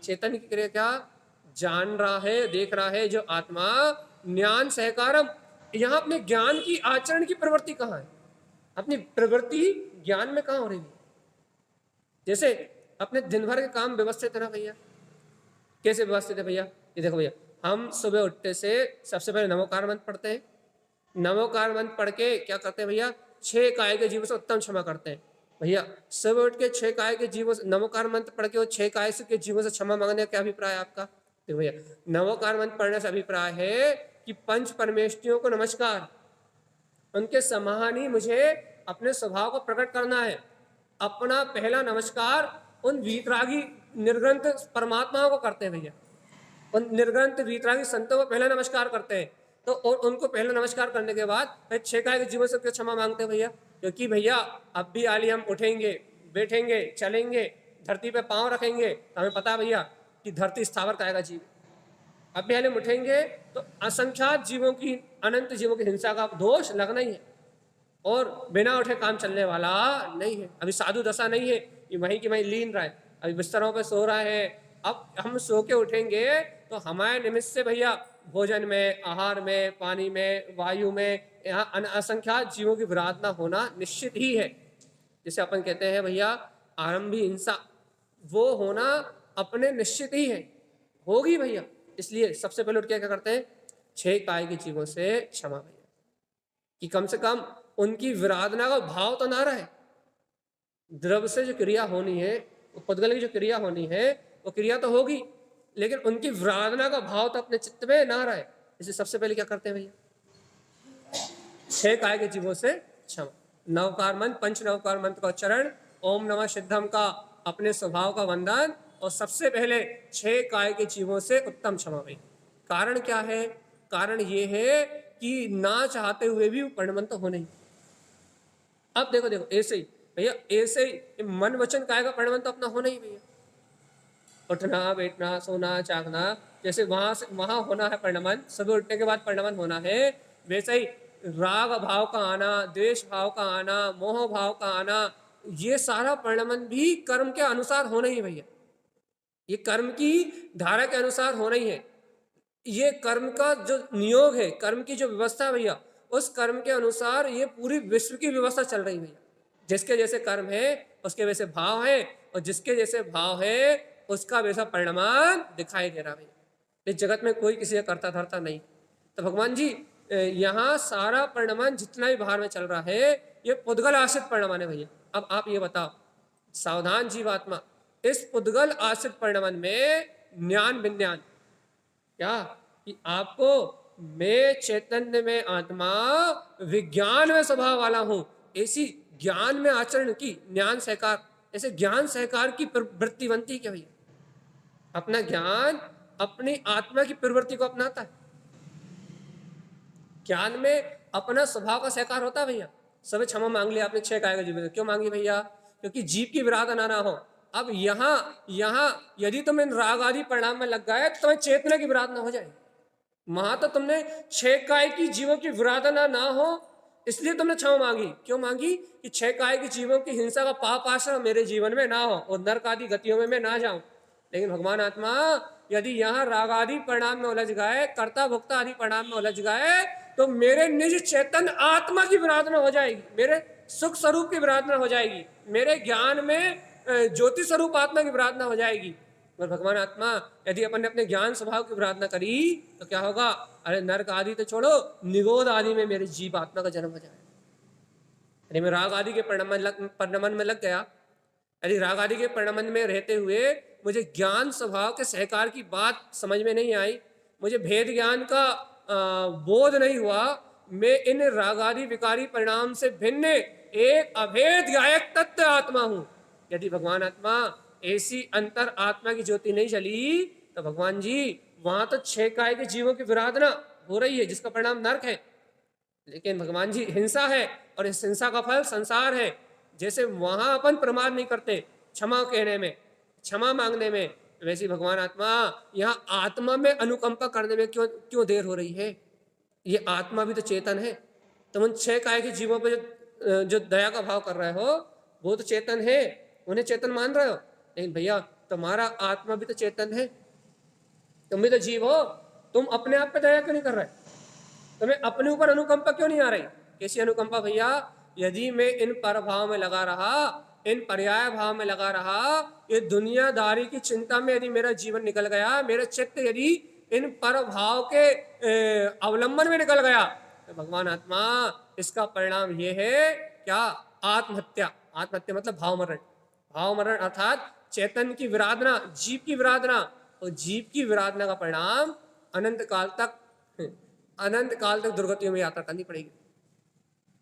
चेतन की क्रिया क्या जान रहा है, देख रहा है जो आत्मा, ज्ञान सहकारम, यहां अपने ज्ञान की आचरण की प्रवृत्ति कहाँ है? अपनी प्रवृत्ति ज्ञान में कहाँ हो रही है? जैसे अपने दिन भर के काम व्यवस्थित है ना भैया, कैसे व्यवस्थित है भैया? ये देखो भैया, हम सुबह उठते से सबसे पहले नमोकार मंत्र पढ़ते हैं, नमोकार मंत्र पढ़ के क्या करते हैं भैया, 6 काय के जीवों से उत्तम क्षमा करते हैं भैया। सुबह उठ के 6 काय के जीवों से नमोकार मंत्र पढ़ के वो 6 काय के जीवों से क्षमा मांगने का क्या अभिप्राय है आपका? देखो भैया, नमोकार मंत्र पढ़ने से अभिप्राय है कि पंच परमेष्ठियों को नमस्कार, उनके समान ही मुझे अपने स्वभाव को प्रकट करना है। अपना पहला नमस्कार उन वीतरागी निर्ग्रंथ परमात्माओं को करते हैं भैया, उन निर्ग्रंथ वीतरागी संतों को पहला नमस्कार करते हैं। तो और उनको पहला नमस्कार करने के बाद फिर 6 काय के जीवन से क्यों क्षमा मांगते हैं भैया? क्योंकि भैया अब भी आली हम उठेंगे, बैठेंगे, चलेंगे, धरती पे पांव रखेंगे, तो हमें पता है भैया कि धरती स्थावर कायगा जीव। अब भी हम उठेंगे तो असंख्यात जीवों की, अनंत जीवों की हिंसा का दोष लगना ही है, और बिना उठे काम चलने वाला नहीं है। अभी साधु दशा नहीं है कि वहीं की वहीं लीन रहे, अभी बिस्तरों पे सो रहा है। अब हम सो के उठेंगे तो हमारे निमित्त से भैया भोजन में, आहार में, पानी में, वायु में, यहाँ असंख्यात जीवों की विराधना होना निश्चित ही है। जैसे अपन कहते हैं भैया आरंभी हिंसा, वो होना अपने निश्चित ही है, होगी भैया। इसलिए सबसे पहले उठ के क्या करते हैं, 6 काय के जीवों से क्षमा भैया, कि कम से कम उनकी विराधना का भाव तो ना रहे। द्रव्य से जो क्रिया होनी है, पुद्गल की जो क्रिया होनी है, वो क्रिया तो होगी, लेकिन उनकी विराधना का भाव तो अपने चित्त में ना रहे। इसलिए सबसे पहले क्या करते हैं भैया, 6 काय के जीवों से क्षमा, नवकार मंत्र, पंच नवकार मंत्र का उच्चारण, ओम नमः सिद्धम का अपने स्वभाव का वंदन, और सबसे पहले 6 काय के जीवों से उत्तम क्षमा भैया। कारण क्या है? कारण ये है कि ना चाहते हुए भी वो परिणमन तो होना ही। अब देखो देखो ऐसे ही भैया, ऐसे ही मन वचन काया का परिणमन तो अपना होना ही भैया। उठना बैठना सोना जागना, जैसे वहां से वहां होना है परिणमन, सुबह उठने के बाद परिणमन होना है, वैसे ही राग भाव का आना, द्वेष भाव का आना, मोह भाव का आना, ये सारा परिणमन भी कर्म के अनुसार होना ही भैया। ये कर्म की धारा के अनुसार होना ही है। ये कर्म का जो नियोग है, कर्म की जो व्यवस्था है भैया, उस कर्म के अनुसार ये पूरी विश्व की व्यवस्था चल रही है भैया। जिसके जैसे कर्म है उसके वैसे भाव है, और जिसके जैसे भाव है उसका वैसा परिणाम दिखाई दे रहा भैया। इस जगत में कोई किसी का करता धरता नहीं। तो भगवान जी यहाँ सारा परिणाम जितना भी बाहर में चल रहा है ये पुद्गल आश्रित परिणाम है भैया। अब आप ये बताओ, सावधान जीवात्मा, इस पुद्गल आश्रित परिणाम में ज्ञान विज्ञान क्या, कि आपको मैं चैतन्य में आत्मा विज्ञान में स्वभाव वाला हूं, ऐसी ज्ञान में आचरण की ज्ञान सहकार, ऐसे ज्ञान सहकार की वृत्ति बनती क्या भैया? अपना ज्ञान अपनी आत्मा की प्रवृत्ति को अपनाता है। ज्ञान में अपना स्वभाव का सहकार होता है भैया। सब क्षमा मांग लिया आपने 6 काय का जीव, क्यों मांगी भैया? क्योंकि जीव की विराध ना हो। अब यहाँ यदि तुम इन राग आदि परिणाम में लग गए तो तुम्हें चेतना की विराध ना हो जाए। वहां तो तुमने 6 काय की जीवों की विराधना ना हो, इसलिए तुमने क्षमा मांगी। क्यों मांगी? कि 6 काय की जीवों की हिंसा का पाप आश्रम मेरे जीवन में ना हो और नरक आदि गतियों में मैं ना जाऊं। लेकिन भगवान आत्मा यदि यहाँ राग आदि परिणाम में उलझ गए, कर्ता भोक्ता आदि परिणाम में उलझ गए, तो मेरे निज चेतन आत्मा की विराधना हो जाएगी, मेरे सुख स्वरूप की विराधना हो जाएगी, मेरे ज्ञान में ज्योति स्वरूप आत्मा की विराधना हो जाएगी। और भगवान आत्मा यदि अपन ने अपने ज्ञान स्वभाव की विराधना करी तो क्या होगा? अरे नरक आदि तो छोड़ो, निगोद आदि में मेरे जीव आत्मा का जन्म हो जाए। यदि मैं राग आदि के परिणमन में लग गया, यदि राग आदि के परिणमन में रहते हुए मुझे ज्ञान स्वभाव के सहकार की बात समझ में नहीं आई, मुझे भेद ज्ञान का बोध नहीं हुआ, मैं इन राग आदि विकारी परिणाम से भिन्न एक अभेद गायक तत्व आत्मा हूं। यदि भगवान आत्मा ऐसी अंतर आत्मा की ज्योति नहीं चली तो भगवान जी वहां तो 6 काय के जीवों की विराधना हो रही है जिसका परिणाम नरक है। लेकिन भगवान जी हिंसा है और इस हिंसा का फल संसार है। जैसे वहां अपन प्रमाद नहीं करते क्षमा कहने में, क्षमा मांगने में, वैसे भगवान आत्मा यहाँ आत्मा में अनुकंपा करने में क्यों देर हो रही है? ये आत्मा भी तो चेतन है। तुम उन 6 काय के जीवों पर जो दया का भाव कर रहे हो वो तो चेतन है, उन्हें चेतन मान रहे हो। लेकिन भैया तुम्हारा आत्मा भी तो चेतन है, तुम भी तो जीव हो, तुम अपने आप पे दया क्यों नहीं कर रहे? तुम्हें अपने ऊपर अनुकंपा क्यों नहीं आ रही? कैसी अनुकंपा भैया? यदि मैं इन पर भाव में लगा रहा, इन पर्याय भाव में लगा रहा, ये दुनियादारी की चिंता में यदि मेरा जीवन निकल गया, मेरा चित्त यदि इन पर भाव के अवलंबन में निकल गया, तो भगवान आत्मा इसका परिणाम ये है क्या? आत्महत्या। आत्महत्या मतलब भाव मरण। भाव मरण अर्थात चेतन की विराधना, जीव की विराधना, और जीव की विराधना का परिणाम अनंत काल तक दुर्गतियों में यात्रा करनी पड़ेगी,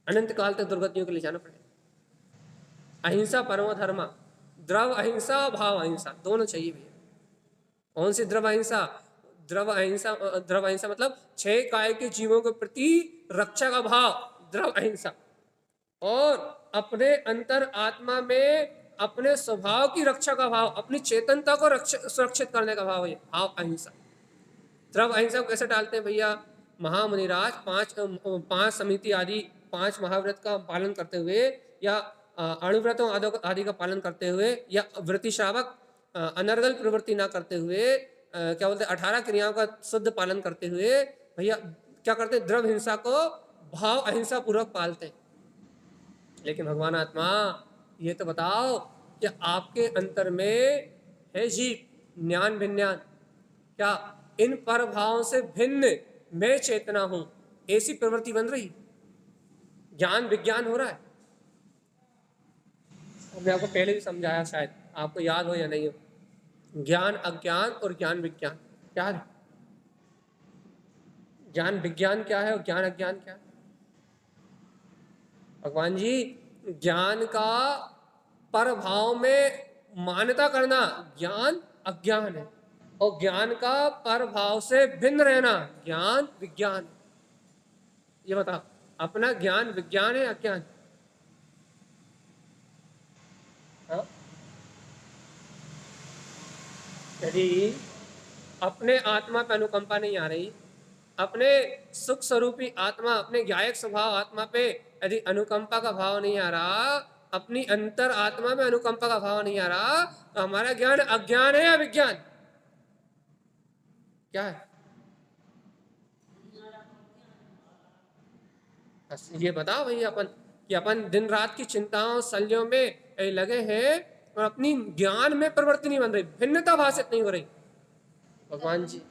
अनंत काल तक दुर्गतियों के लिए जाना पड़ेगा। अहिंसा परमो धर्म, द्रव अहिंसा भाव अहिंसा दोनों चाहिए भैया। कौन सी द्रव अहिंसा? द्रव अहिंसा मतलब 6 काय के जीवों के प्रति रक्षा का भाव, द्रव अहिंसा, और अपने अंतर आत्मा में अपने स्वभाव की रक्षा का भाव, अपनी चेतनता को सुरक्षित करने का भाव है भाव अहिंसा। द्रव अहिंसा को कैसे डालते हैं भैया? महामुनिराज 5 समिति आदि 5 महाव्रत का पालन करते हुए, या अणुव्रतों आदि का पालन करते हुए, या व्रति श्रावक अनर्गल प्रवृत्ति ना करते हुए, क्या बोलते 18 क्रियाओं का शुद्ध पालन करते हुए भैया क्या करते? द्रव हिंसा को भाव अहिंसा पूर्वक पालते। लेकिन भगवान आत्मा ये तो बताओ कि आपके अंतर में है जीव ज्ञान विज्ञान, क्या इन पर भावों से भिन्न मैं चेतना हूं, ऐसी प्रवृत्ति बन रही, ज्ञान विज्ञान हो रहा है। मैं आपको पहले भी समझाया, शायद आपको याद हो या नहीं हो। ज्ञान अज्ञान और ज्ञान विज्ञान क्या है? ज्ञान विज्ञान क्या है और ज्ञान अज्ञान क्या है? भगवान जी ज्ञान का पर भाव में मान्यता करना ज्ञान अज्ञान है, और ज्ञान का पर भाव से भिन्न रहना ज्ञान विज्ञान। ये बताओ, अपना ज्ञान विज्ञान है अज्ञान? हाँ? यदि अपने आत्मा पे अनुकंपा नहीं आ रही, अपने सुख स्वरूपी आत्मा, अपने ज्ञायक स्वभाव आत्मा पे यदि अनुकंपा का भाव नहीं आ रहा, अपनी अंतर आत्मा में अनुकंपा का भाव नहीं आ रहा, तो हमारा ज्ञान अज्ञान है या विज्ञान? क्या है? बस ये बताओ भैया, अपन कि अपन दिन रात की चिंताओं शल्यों में लगे हैं और अपनी ज्ञान में परिवर्तन नहीं बन रही, भिन्नता भाषित नहीं हो रही। भगवान जी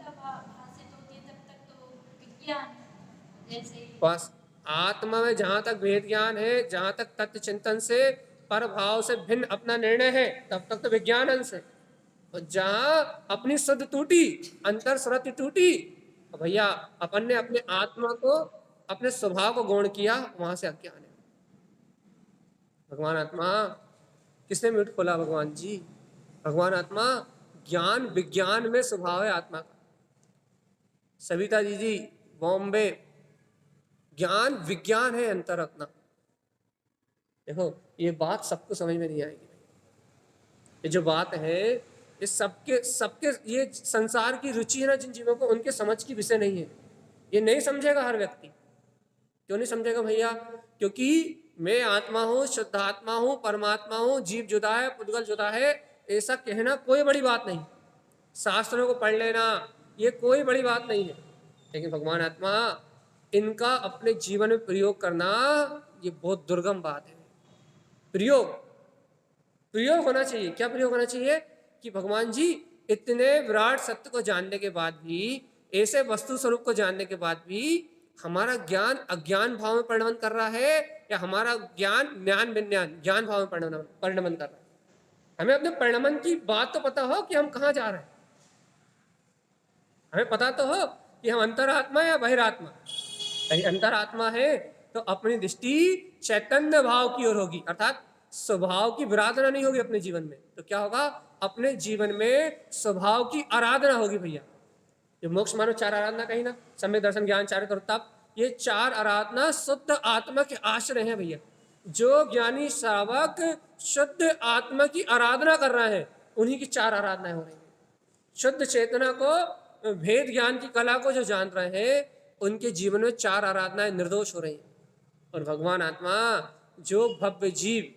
बस आत्मा में जहां तक वेद ज्ञान है, जहां तक तत्व चिंतन से पर भाव से भिन्न अपना निर्णय है, तब तक तो विज्ञान अंश है। और जहां अपनी शुद्ध टूटी, अंतर सुरति टूटी, तो भैया अपन ने अपने आत्मा को, अपने स्वभाव को गौण किया, वहां से अज्ञान है। भगवान आत्मा किसने म्यूट खोला? भगवान जी। भगवान आत्मा ज्ञान विज्ञान में स्वभाव है आत्मा का। सविता जी बॉम्बे, ज्ञान विज्ञान है अंतर अपना। देखो ये बात सबको समझ में नहीं आएगी। ये जो बात है, ये सबके सबके, ये संसार की रुचि है ना जिन जीवों को, उनके समझ की विषय नहीं है। ये नहीं समझेगा हर व्यक्ति। क्यों नहीं समझेगा भैया? क्योंकि मैं आत्मा हूँ, शुद्ध आत्मा हूँ, परमात्मा हूँ, जीव जुदा है, पुद्गल जुदा है, ऐसा कहना कोई बड़ी बात नहीं। शास्त्रों को पढ़ लेना ये कोई बड़ी बात नहीं है। लेकिन भगवान आत्मा, इनका अपने जीवन में प्रयोग करना ये बहुत दुर्गम बात है। प्रयोग प्रयोग होना चाहिए। क्या प्रयोग होना चाहिए? कि भगवान जी इतने विराट सत्य को जानने के बाद भी, ऐसे वस्तु स्वरूप को जानने के बाद भी हमारा ज्ञान अज्ञान भाव में परिणमन कर रहा है, या हमारा ज्ञान ज्ञान विज्ञान ज्ञान भाव में परिणमन कर रहा है? हमें अपने परिणमन की बात तो पता हो कि हम कहाँ जा रहे हैं। हमें पता तो हो कि हम अंतरात्मा या बहिरात्मा। यदि अंतरात्मा है तो अपनी दृष्टि चैतन्य भाव की ओर होगी, अर्थात स्वभाव की विराधना नहीं होगी अपने जीवन में। तो क्या होगा? अपने जीवन में स्वभाव की आराधना होगी भैया। जो मोक्ष मानो चार आराधना कही ना, सम्यक दर्शन ज्ञान चारित्र तप, ये चार आराधना शुद्ध आत्मा के आश्रय हैं भैया। जो ज्ञानी श्रावक शुद्ध आत्मा की आराधना कर रहे हैं, उन्हीं की चार आराधनाएं हो रही हैं। शुद्ध चेतना को, भेद ज्ञान की कला को जो जान रहे हैं, उनके जीवन में चार आराधनाएं निर्दोष हो रही हैं। और भगवान आत्मा, जो भव्य जीव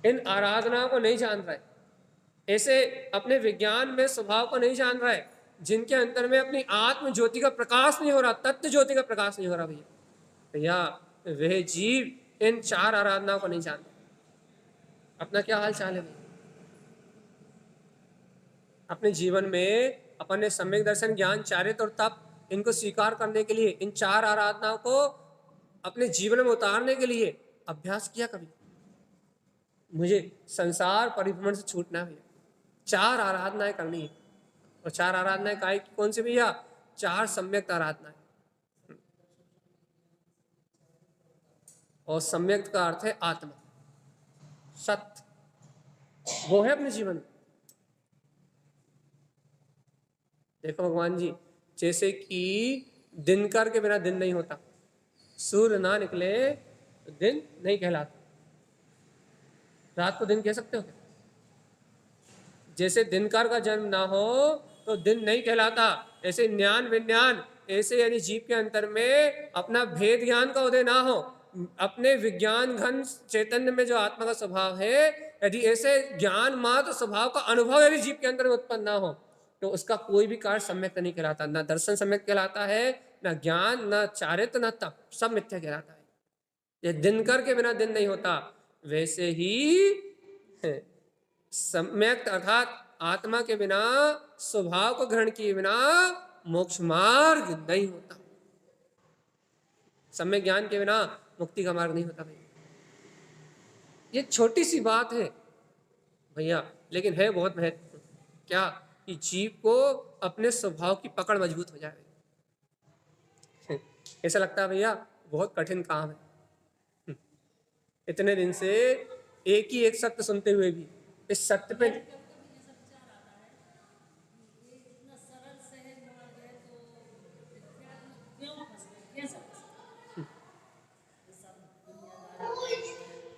इन आराधनाओं को नहीं जान रहा है, ऐसे अपने विज्ञान में स्वभाव को नहीं जान रहा है, जिनके अंतर में अपनी आत्म ज्योति का प्रकाश नहीं हो रहा, तत्व ज्योति का प्रकाश नहीं हो रहा भैया, वह जीव इन चार आराधनाओं को नहीं जान रहा। अपना क्या हाल चाल है भैया? अपने जीवन में अपन ने सम्यक दर्शन ज्ञान चारित्र और तप, इनको स्वीकार करने के लिए, इन चार आराधनाओं को अपने जीवन में उतारने के लिए अभ्यास किया कभी? मुझे संसार परिभ्रमण से छूटना है, चार आराधनाएं करनी है। और चार आराधनाएं काय की? कौन सी भैया? चार सम्यक आराधनाएं। और सम्यक का अर्थ है आत्मा, सत्य, वो है अपने जीवन में। देखो भगवान जी, जैसे कि दिनकर के बिना दिन नहीं होता, सूर्य ना निकले तो दिन नहीं कहलाता। रात को दिन कह सकते हो क्या? जैसे दिनकर का जन्म ना हो तो दिन नहीं कहलाता, ऐसे ज्ञान विज्ञान, ऐसे यदि जीव के अंतर में अपना भेद ज्ञान का उदय ना हो, अपने विज्ञान घन चैतन्य में जो आत्मा का स्वभाव है, यदि ऐसे ज्ञान मात्र स्वभाव का अनुभव यदि जीव के अंतर में उत्पन्न ना हो, तो उसका कोई भी कार्य सम्यक नहीं कहलाता। ना दर्शन सम्यक कहलाता है, ना ज्ञान, ना चारित्र, ना तप, सब मिथ्या कहलाता है। ये दिनकर के बिना दिन नहीं होता, वैसे ही सम्यक अर्थात आत्मा के बिना, स्वभाव को ग्रहण किए बिना मोक्ष मार्ग नहीं होता। सम्यक ज्ञान के बिना मुक्ति का मार्ग नहीं होता भैया। ये छोटी सी बात है भैया, लेकिन है बहुत महत्वपूर्ण। क्या? कि जीव को अपने स्वभाव की पकड़ मजबूत हो जाए। ऐसा लगता है भैया बहुत कठिन काम है, इतने दिन से एक ही एक सत्य सुनते हुए भी इस सत्य पे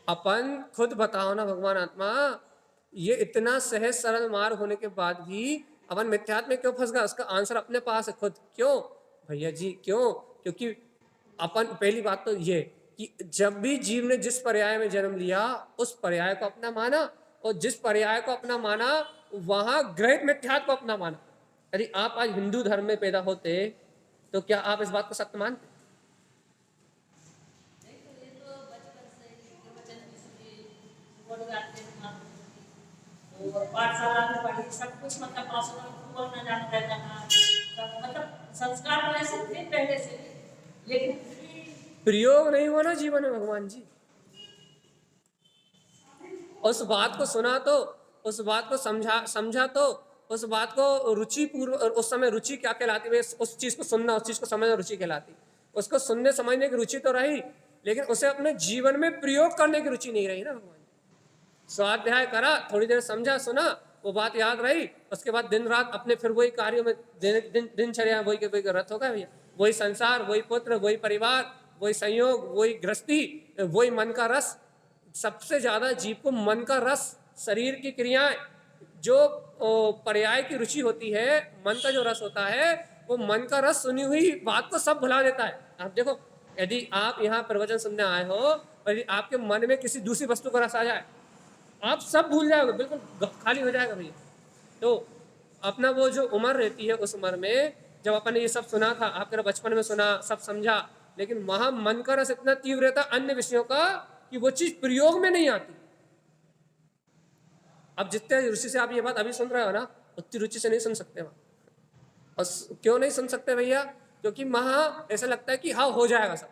अपन खुद बताओ ना भगवान आत्मा, ये इतना सहज सरल मार्ग होने के बाद भी अपन मिथ्यात्व में क्यों फंस गया? उसका आंसर अपने पास है खुद। क्यों भैया जी, क्यों? क्योंकि अपन, पहली बात तो ये कि जब भी जीव ने जिस पर्याय में जन्म लिया उस पर्याय को अपना माना, और जिस पर्याय को अपना माना वहां ग्रहित मिथ्यात्व को अपना माना। यदि आप आज हिंदू धर्म में पैदा होते तो क्या आप इस बात को सत्य मानते? पाठशाला में पढ़ी, सब कुछ मतलब पासवान को न जाना रहता था, सब मतलब संस्कार तो ऐसे थे पहले से, लेकिन प्रयोग नहीं हुआ ना जीवन में भगवान जी। उस बात को सुना तो, उस बात को समझा तो, उस बात को रुचि पूर्व, उस समय रुचि क्या कहलाती है? उस चीज को सुनना, उस चीज को समझना रुचि कहलाती। उसको सुनने समझने की रुचि तो रही, लेकिन उसे अपने जीवन में प्रयोग करने की रुचि नहीं रही ना भगवान। स्वाध्याय करा, थोड़ी देर समझा सुना, वो बात याद रही, उसके बाद दिन रात अपने फिर वही कार्यों में दिनचर्या वही के रत हो गए भैया। वही संसार, वही पुत्र, वही परिवार, वही संयोग, वही गृहस्थी, वही मन का रस। सबसे ज्यादा जीव को मन का रस, शरीर की क्रियाएं, जो पर्याय की रुचि होती है, मन का जो रस होता है, वो मन का रस सुनी हुई बात को सब भुला देता है। आप देखो, यदि आप यहाँ प्रवचन सुनने आए हो और यदि आपके मन में किसी दूसरी वस्तु का रस आ जाए, आप सब भूल जाओगे, बिल्कुल खाली हो जाएगा भैया। तो अपना वो जो उम्र रहती है, उस उम्र में जब अपन ने ये सब सुना था, आपके बचपन में सुना, सब समझा, लेकिन वहां मन का रस इतना तीव्र रहता अन्य विषयों का कि वो चीज प्रयोग में नहीं आती। अब जितने रुचि से आप ये बात अभी सुन रहे हो ना, उतनी रुचि से नहीं सुन सकते वहां। और क्यों नहीं सुन सकते भैया? क्योंकि वहां ऐसा लगता है कि हाँ हो जाएगा सब।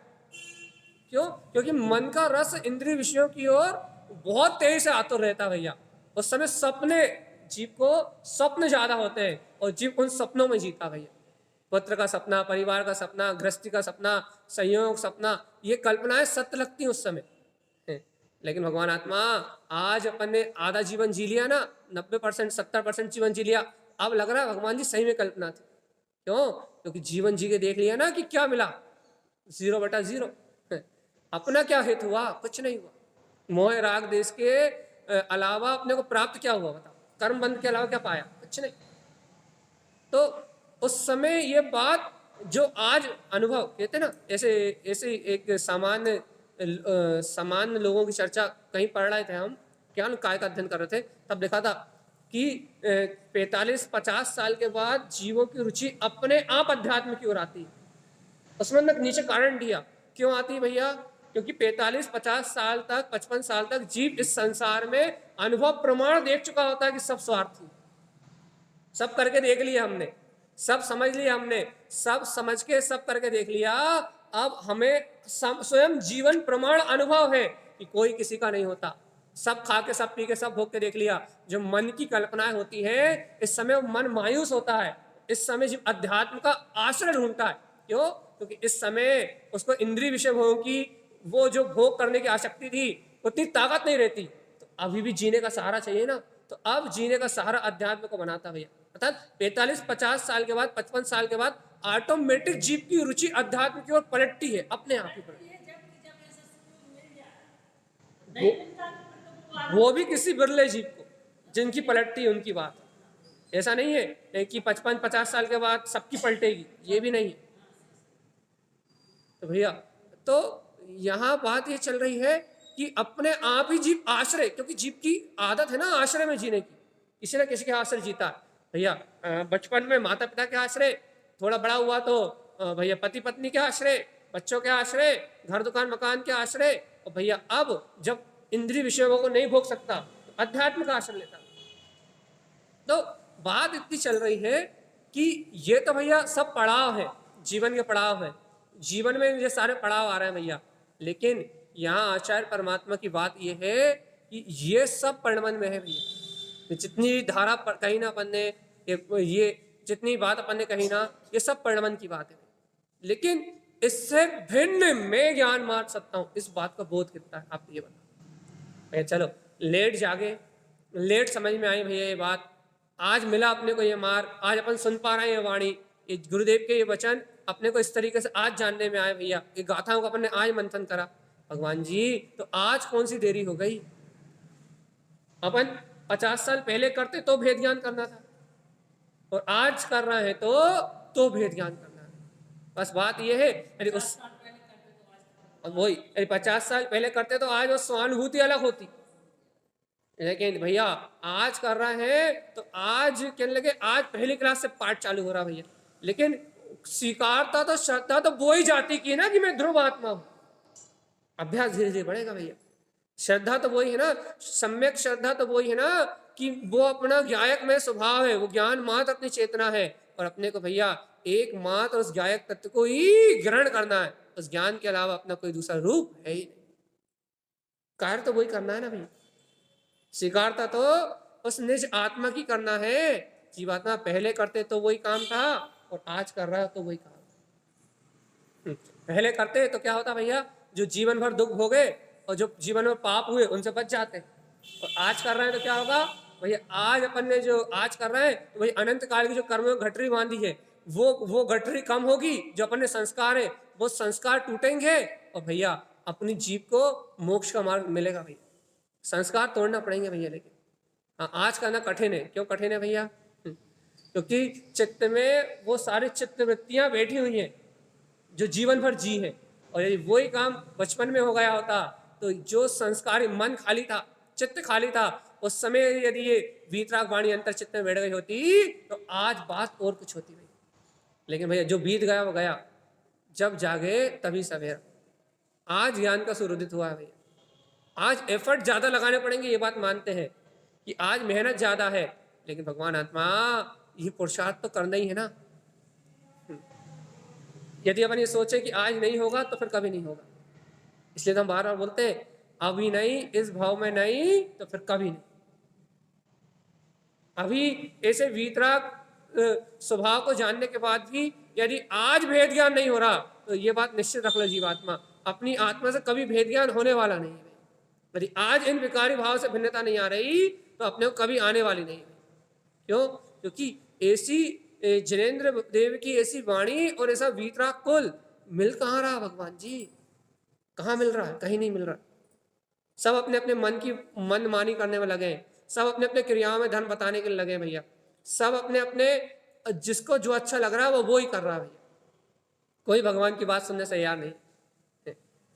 क्यों? क्योंकि मन का रस इंद्रिय विषयों की ओर बहुत तेजी से आतुर रहता भैया। उस समय सपने, जीव को स्वप्न ज्यादा होते हैं और जीव उन सपनों में जीता भैया। पुत्र का सपना, परिवार का सपना, गृहस्थी का सपना, संयोग सपना, ये कल्पनाएं सत्य लगती हैं उस समय। लेकिन भगवान आत्मा, आज अपन ने आधा जीवन जी लिया ना, 90% 70% जीवन जी लिया, अब लग रहा है भगवान जी सही में कल्पना थी। क्यों? क्योंकि जीवन जी के देख लिया ना कि क्या मिला, 0/0। अपना क्या हित हुआ? कुछ नहीं हुआ। मोह राग देश के अलावा अपने को प्राप्त क्या हुआ बताओ? कर्म बंध के अलावा क्या पाया? कुछ नहीं। तो उस समय ये बात जो आज अनुभव कहते ना, ऐसे ऐसे एक सामान्य लोगों की चर्चा कहीं पढ़ रहे थे हम, क्या काय का अध्ययन कर रहे थे, तब देखा था कि 45-50 साल के बाद जीवों की रुचि अपने आप अध्यात्म की ओर आती है। उसमें नीचे कारण दिया क्यों आती भैया? क्योंकि 45-50 साल तक, 55 साल तक जीव इस संसार में अनुभव प्रमाण देख चुका होता है कि सब स्वार्थी, सब करके देख लिया हमने, सब समझ लिया हमने, सब समझ के सब करके देख लिया। अब हमें स्वयं जीवन प्रमाण अनुभव है कि कोई किसी का नहीं होता। सब खा के, सब पी के, सब भोग के देख लिया। जो मन की कल्पनाएं होती है, इस समय मन मायूस होता है। इस समय जीव अध्यात्म का आश्रय ढूंढता है। क्यों? क्योंकि इस समय उसको इंद्रिय विषय भोगों की वो जो भोग करने की आसक्ति थी, उतनी ताकत नहीं रहती। तो अभी भी जीने का सहारा चाहिए ना, तो अब जीने का सहारा अध्यात्म को बनाता भैया। अर्थात 45-50 साल के बाद, 55 साल के बाद ऑटोमेटिक जीव की रुचि अध्यात्म की ओर पलटती है, अपने आप ही पलटती है। वो भी किसी बिरले जीव को जिनकी पलटती है उनकी बात। ऐसा नहीं है कि 55-50 साल के बाद सबकी पलटेगी, ये भी नहीं है। तो भैया, तो यहाँ बात ये चल रही है कि अपने आप ही जीव आश्रय, क्योंकि जीव की आदत है ना आश्रय में जीने की, किसी न किसी के आश्रय जीता है भैया। बचपन में माता पिता के आश्रय, थोड़ा बड़ा हुआ तो भैया पति पत्नी के आश्रय, बच्चों के आश्रय, घर दुकान मकान के आश्रय, और भैया अब जब इंद्रिय विषयों को नहीं भोग सकता तो अध्यात्म का आश्रय लेता। तो बात इतनी चल रही है कि ये तो भैया सब पड़ाव है, जीवन के पड़ाव है, जीवन में ये सारे पड़ाव आ रहे हैं भैया। लेकिन यहाँ आचार्य परमात्मा की बात ये है कि ये सब परिणमन में है भैया। जितनी धारा कही ना अपन ने, ये जितनी बात अपन ने कही ना, ये सब परिणमन की बात है। लेकिन इससे भिन्न मैं ज्ञान मार्ग सकता हूँ, इस बात का बोध कितना है आप ये बताओ भैया। चलो लेट जागे, लेट समझ में आई भैया ये बात, आज मिला अपने को ये मार्ग, आज अपन सुन पा रहे हैं वाणी, ये गुरुदेव के ये वचन अपने को इस तरीके से आज जानने में आए भैया। ये गाथाओं का अपन ने आज मंथन करा, भगवान जी तो आज कौन सी देरी हो गई? अपन 50 साल पहले करते तो भेद ज्ञान करना था, और आज कर रहे हैं तो भेद ज्ञान करना है। बस बात यह है, यदि उस साल पहले करते तो आज अब वही यदि 50 साल पहले करते तो आज वो सहानुभूति अलग होती, लेकिन भैया आज कर रहे हैं तो आज कहने लगे आज पहली क्लास से पाठ चालू हो रहा भैया, लेकिन स्वीकारता तो श्रद्धा तो वो ही जाति की है ना कि मैं ध्रुव आत्मा हूं। अभ्यास धीरे धीरे बढ़ेगा भैया। श्रद्धा तो वही है ना, सम्यक श्रद्धा तो वही है ना कि वो अपना ज्ञायक में स्वभाव है, वो ज्ञान मात्र अपनी चेतना है, और अपने को भैया एकमात्र उस ज्ञायक तत्व को ही ग्रहण करना है, उस ज्ञान के अलावा अपना कोई दूसरा रूप है ही नहीं। कार्य तो वही करना है ना भैया, स्वीकारता तो उस निज आत्मा की करना है। जीवात्मा पहले करते तो वही काम था, और आज कर रहा है तो वही काम। पहले करते तो क्या होता भैया, जो जीवन भर दुख भोगे और जो जीवन में पाप हुए उनसे बच जाते, और आज कर रहे हैं तो क्या होगा भैया, आज अपन ने जो आज कर रहे हैं तो वही अनंत काल की जो कर्मों में गठरी बांधी है वो गठरी कम होगी, जो अपन ने संस्कार है वो संस्कार टूटेंगे, और भैया अपनी जीव को मोक्ष का मार्ग मिलेगा भैया। संस्कार तोड़ना पड़ेंगे भैया, लेकिन हाँ आज करना कठिन है। क्यों कठिन है भैया? क्योंकि चित्त में वो सारी चित्त वृत्तियां बैठी हुई हैं जो जीवन भर जी है, और यदि वही काम बचपन में हो गया होता तो जो संस्कारी मन खाली था, चित्त खाली था, उस समय यदि ये वीतराग वाणी अंतर चित्त में बैठ गई होती तो आज बात और कुछ होती भैया। लेकिन भैया जो बीत गया वो गया, जब जागे तभी सवेरा। आज ज्ञान का सूर्योदित हुआ है भैया, आज एफर्ट ज्यादा लगाने पड़ेंगे, ये बात मानते हैं कि आज मेहनत ज्यादा है, लेकिन भगवान आत्मा ये पुरुषार्थ तो करना ही है ना। यदि अपन ये सोचे कि आज नहीं होगा तो फिर कभी नहीं होगा, इसलिए तो हम बार बार बोलते हैं अभी नहीं, इस भाव में नहीं तो फिर कभी नहीं। अभी ऐसे वीतराग स्वभाव को जानने के बाद भी यदि आज भेद ज्ञान नहीं हो रहा तो ये बात निश्चित रख लो, जीवात्मा अपनी आत्मा से कभी भेद ज्ञान होने वाला नहीं है। यदि आज इन विकारी भाव से भिन्नता नहीं आ रही तो अपने को कभी आने वाली नहीं है। क्यों? क्योंकि ऐसी जिनेंद्र देव की ऐसी वाणी और ऐसा वीतराग कुल मिल कहाँ रहा भगवान जी? कहाँ मिल रहा है? कहीं नहीं मिल रहा। सब अपने अपने मन की मन मानी करने में लगे हैं, सब अपने अपने क्रियाओं में धन बताने के लिए लगे भैया, सब अपने अपने जिसको जो अच्छा लग रहा है वो ही कर रहा है भैया। कोई भगवान की बात सुनने से तैयार नहीं है।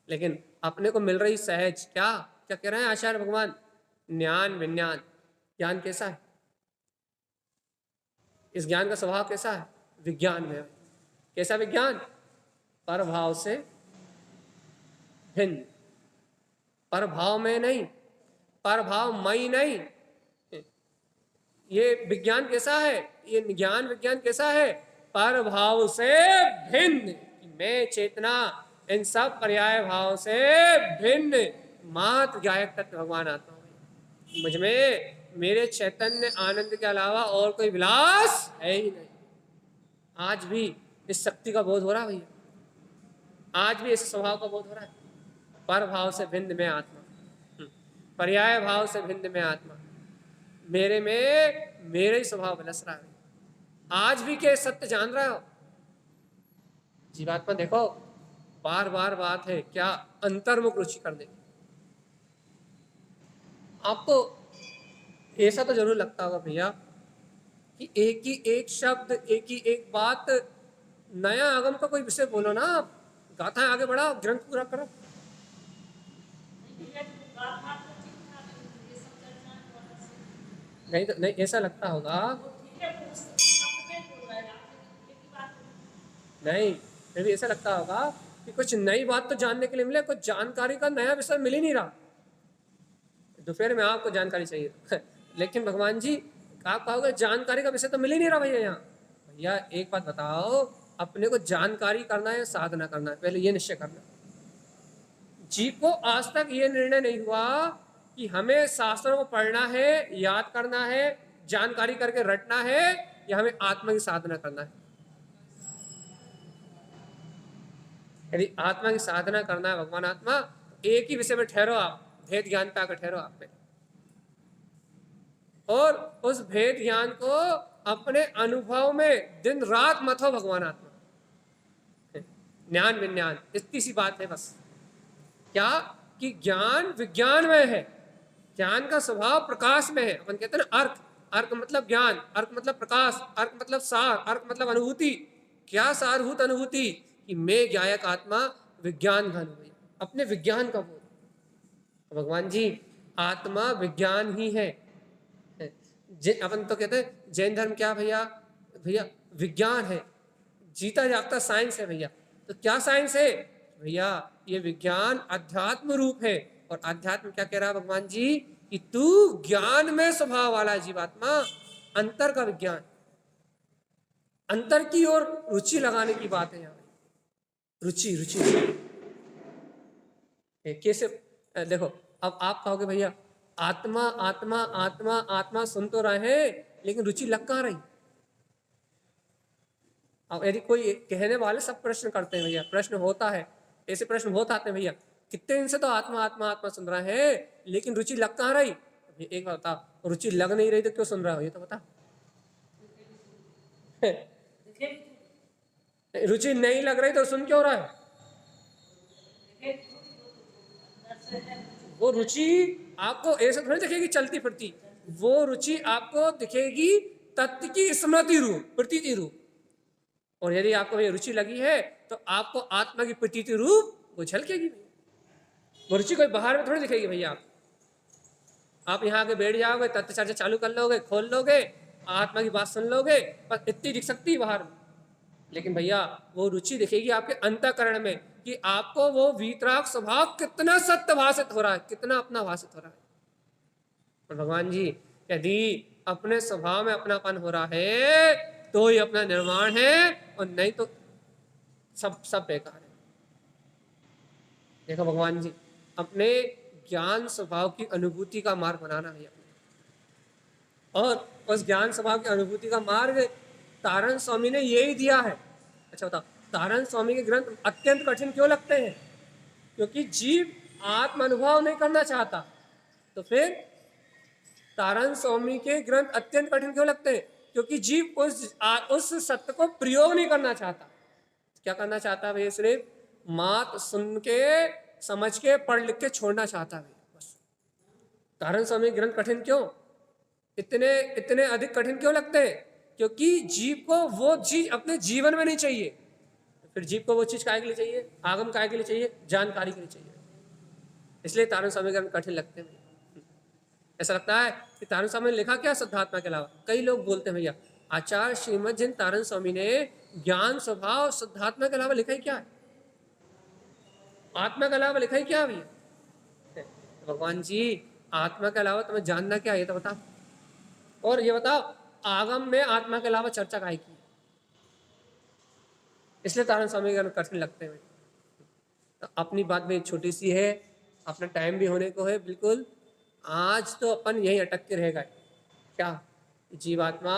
लेकिन अपने को मिल रही सहज क्या क्या कह रहे हैं आचार्य भगवान? ज्ञान विज्ञान। ज्ञान कैसा है? इस ज्ञान का स्वभाव कैसा है? विज्ञान में। कैसा विज्ञान? परभाव से भिन्न, परभाव में नहीं, परभाव मई नहीं। ये विज्ञान कैसा है? ये ज्ञान विज्ञान कैसा है? परभाव से भिन्न। मैं चेतना इन सब पर्याय भाव से भिन्न मात्र ज्ञायक तत्व भगवान आत्मा हूं। मुझ में मेरे चैतन्य आनंद के अलावा और कोई विलास है ही नहीं। आज भी इस शक्ति का बोध हो रहा है भैया, आज भी इस स्वभाव का बोध हो रहा है। पर भाव से भिन्न में आत्मा, पर्याय भाव से भिन्न में आत्मा, मेरे में मेरे ही स्वभाव बलस रहा है। आज भी क्या सत्य जान रहा हो जीवात्मा? देखो बार बार बात है क्या अंतर्मुख रुचि कर देगी। आपको ऐसा तो जरूर लगता होगा भैया कि एक ही एक शब्द, एक ही एक बात, नया आगम का कोई विषय बोलो ना, आप गाथा आगे बढ़ाओ, ग्रंथ पूरा करो। नहीं तो नहीं, ऐसा लगता होगा नहीं, फिर भी ऐसा लगता होगा कि कुछ नई बात तो जानने के लिए मिले, कुछ जानकारी का नया विषय मिल ही नहीं रहा। दोपहर में आपको जानकारी चाहिए लेकिन भगवान जी आप कहोगे जानकारी का विषय तो मिल ही नहीं रहा भैया यहाँ। भैया एक बात बताओ, अपने को जानकारी करना है साधना करना है, पहले ये निश्चय करना। जीव को आज तक ये निर्णय नहीं हुआ कि हमें शास्त्रों को पढ़ना है, याद करना है, जानकारी करके रटना है, या हमें आत्मा की साधना करना है। यदि आत्मा की साधना करना है भगवान आत्मा, एक ही विषय में ठहरो आप, भेद ज्ञान पे आकर ठहरो आप पे, और उस भेद ज्ञान को अपने अनुभव में दिन रात मत हो भगवान आत्मा। ज्ञान विज्ञान इतनी सी बात है बस। क्या कि ज्ञान विज्ञान में है, ज्ञान का स्वभाव प्रकाश में है। अपन कहते हैं ना अर्क, अर्क मतलब ज्ञान, अर्क मतलब प्रकाश, अर्क मतलब सार, अर्क मतलब अनुभूति। क्या सारभूत अनुभूति कि मैं ज्ञायक आत्मा विज्ञान का अनुभूति, अपने विज्ञान का बोध। भगवान जी आत्मा विज्ञान ही है। अपन तो कहते हैं जैन धर्म क्या भैया, भैया विज्ञान है, जीता जागता साइंस है भैया। तो क्या साइंस है भैया, ये विज्ञान अध्यात्म रूप है। और अध्यात्म क्या कह रहा है भगवान जी कि तू ज्ञान में स्वभाव वाला जीवात्मा, अंतर का विज्ञान, अंतर की ओर रुचि लगाने की बात है यहाँ। रुचि रुचि कैसे, देखो अब आप कहोगे भैया आत्मा आत्मा आत्मा आत्मा सुन तो रहे हैं लेकिन रुचि लग कहाँ रही। अब यदि कोई कहने वाले सब प्रश्न करते हैं भैया, प्रश्न होता है, ऐसे प्रश्न बहुत आते हैं भैया, कितने दिन से तो आत्मा आत्मा आत्मा सुन रहा है लेकिन रुचि लग कहाँ रही। एक बात बता, रुचि लग नहीं रही तो क्यों सुन रहा हो ये तो बता। रुचि नहीं लग रही तो सुन क्यों रहा है। वो रुचि आपको ऐसे थोड़ी दिखेगी चलती फिरती, वो रुचि आपको दिखेगी तत्व की स्मृति रूप, प्रतीति रूप। और यदि आपको ये रुचि लगी है तो आपको आत्मा की प्रतीति रूप वो झलकेगी। वो रुचि कोई बाहर में थोड़ी दिखेगी भैया। आप यहाँ आके बैठ जाओगे, तत्व चर्चा चालू कर लोगे, खोल लोगे, आत्मा की बात सुन लोगे, पर इतनी दिख सकती है बाहर में। लेकिन भैया वो रुचि दिखेगी आपके अंतःकरण में कि आपको वो वीतराग स्वभाव कितना सत्य भाषित हो रहा है, कितना अपना भाषित हो रहा है। और भगवान जी यदि अपने स्वभाव में अपनापन हो रहा है तो ही अपना निर्माण है, और नहीं तो सब बेकार है। देखो भगवान जी अपने ज्ञान स्वभाव की अनुभूति का मार्ग बनाना है अपने, और उस ज्ञान स्वभाव की अनुभूति का मार्ग तारण स्वामी ने यही दिया है। अच्छा बताओ, तारण स्वामी के ग्रंथ अत्यंत कठिन क्यों लगते हैं? क्योंकि जीव आत्म अनुभव नहीं करना चाहता। तो फिर तारण स्वामी के ग्रंथ अत्यंत कठिन क्यों लगते हैं? क्योंकि जीव उस सत्य को प्रयोग नहीं करना चाहता। क्या करना चाहता है भैया? सिर्फ मात सुन के समझ के पढ़ लिख के छोड़ना चाहता है बस। तारण स्वामी ग्रंथ कठिन क्यों, इतने इतने अधिक कठिन क्यों लगते हैं? क्योंकि जीव को वो चीज अपने जीवन में नहीं चाहिए। फिर जीव को वो चीज काय के लिए चाहिए? आगम काय के लिए चाहिए? जानकारी के लिए चाहिए। इसलिए तारण स्वामी ग्रंथ कठिन लगते हैं। ऐसा लगता है कि तारण स्वामी ने लिखा क्या शुद्धात्मा के अलावा? कई लोग बोलते हैं भैया आचार्य श्रीमद जिन तारण स्वामी ने ज्ञान स्वभाव शुद्धात्मा के अलावा लिखा ही क्या है? आत्मा के अलावा लिखा ही क्या भैया? भगवान जी आत्मा के अलावा तुम्हें जानना क्या है ये तो बताओ। और ये बताओ आगम में आत्मा के अलावा चर्चा काहे की? इसलिए तारण स्वामी के कठिन लगते हैं। तो अपनी बात में छोटी सी है, अपना टाइम भी होने को है बिल्कुल। आज तो अपन यही अटक के रहेगा। क्या जीवात्मा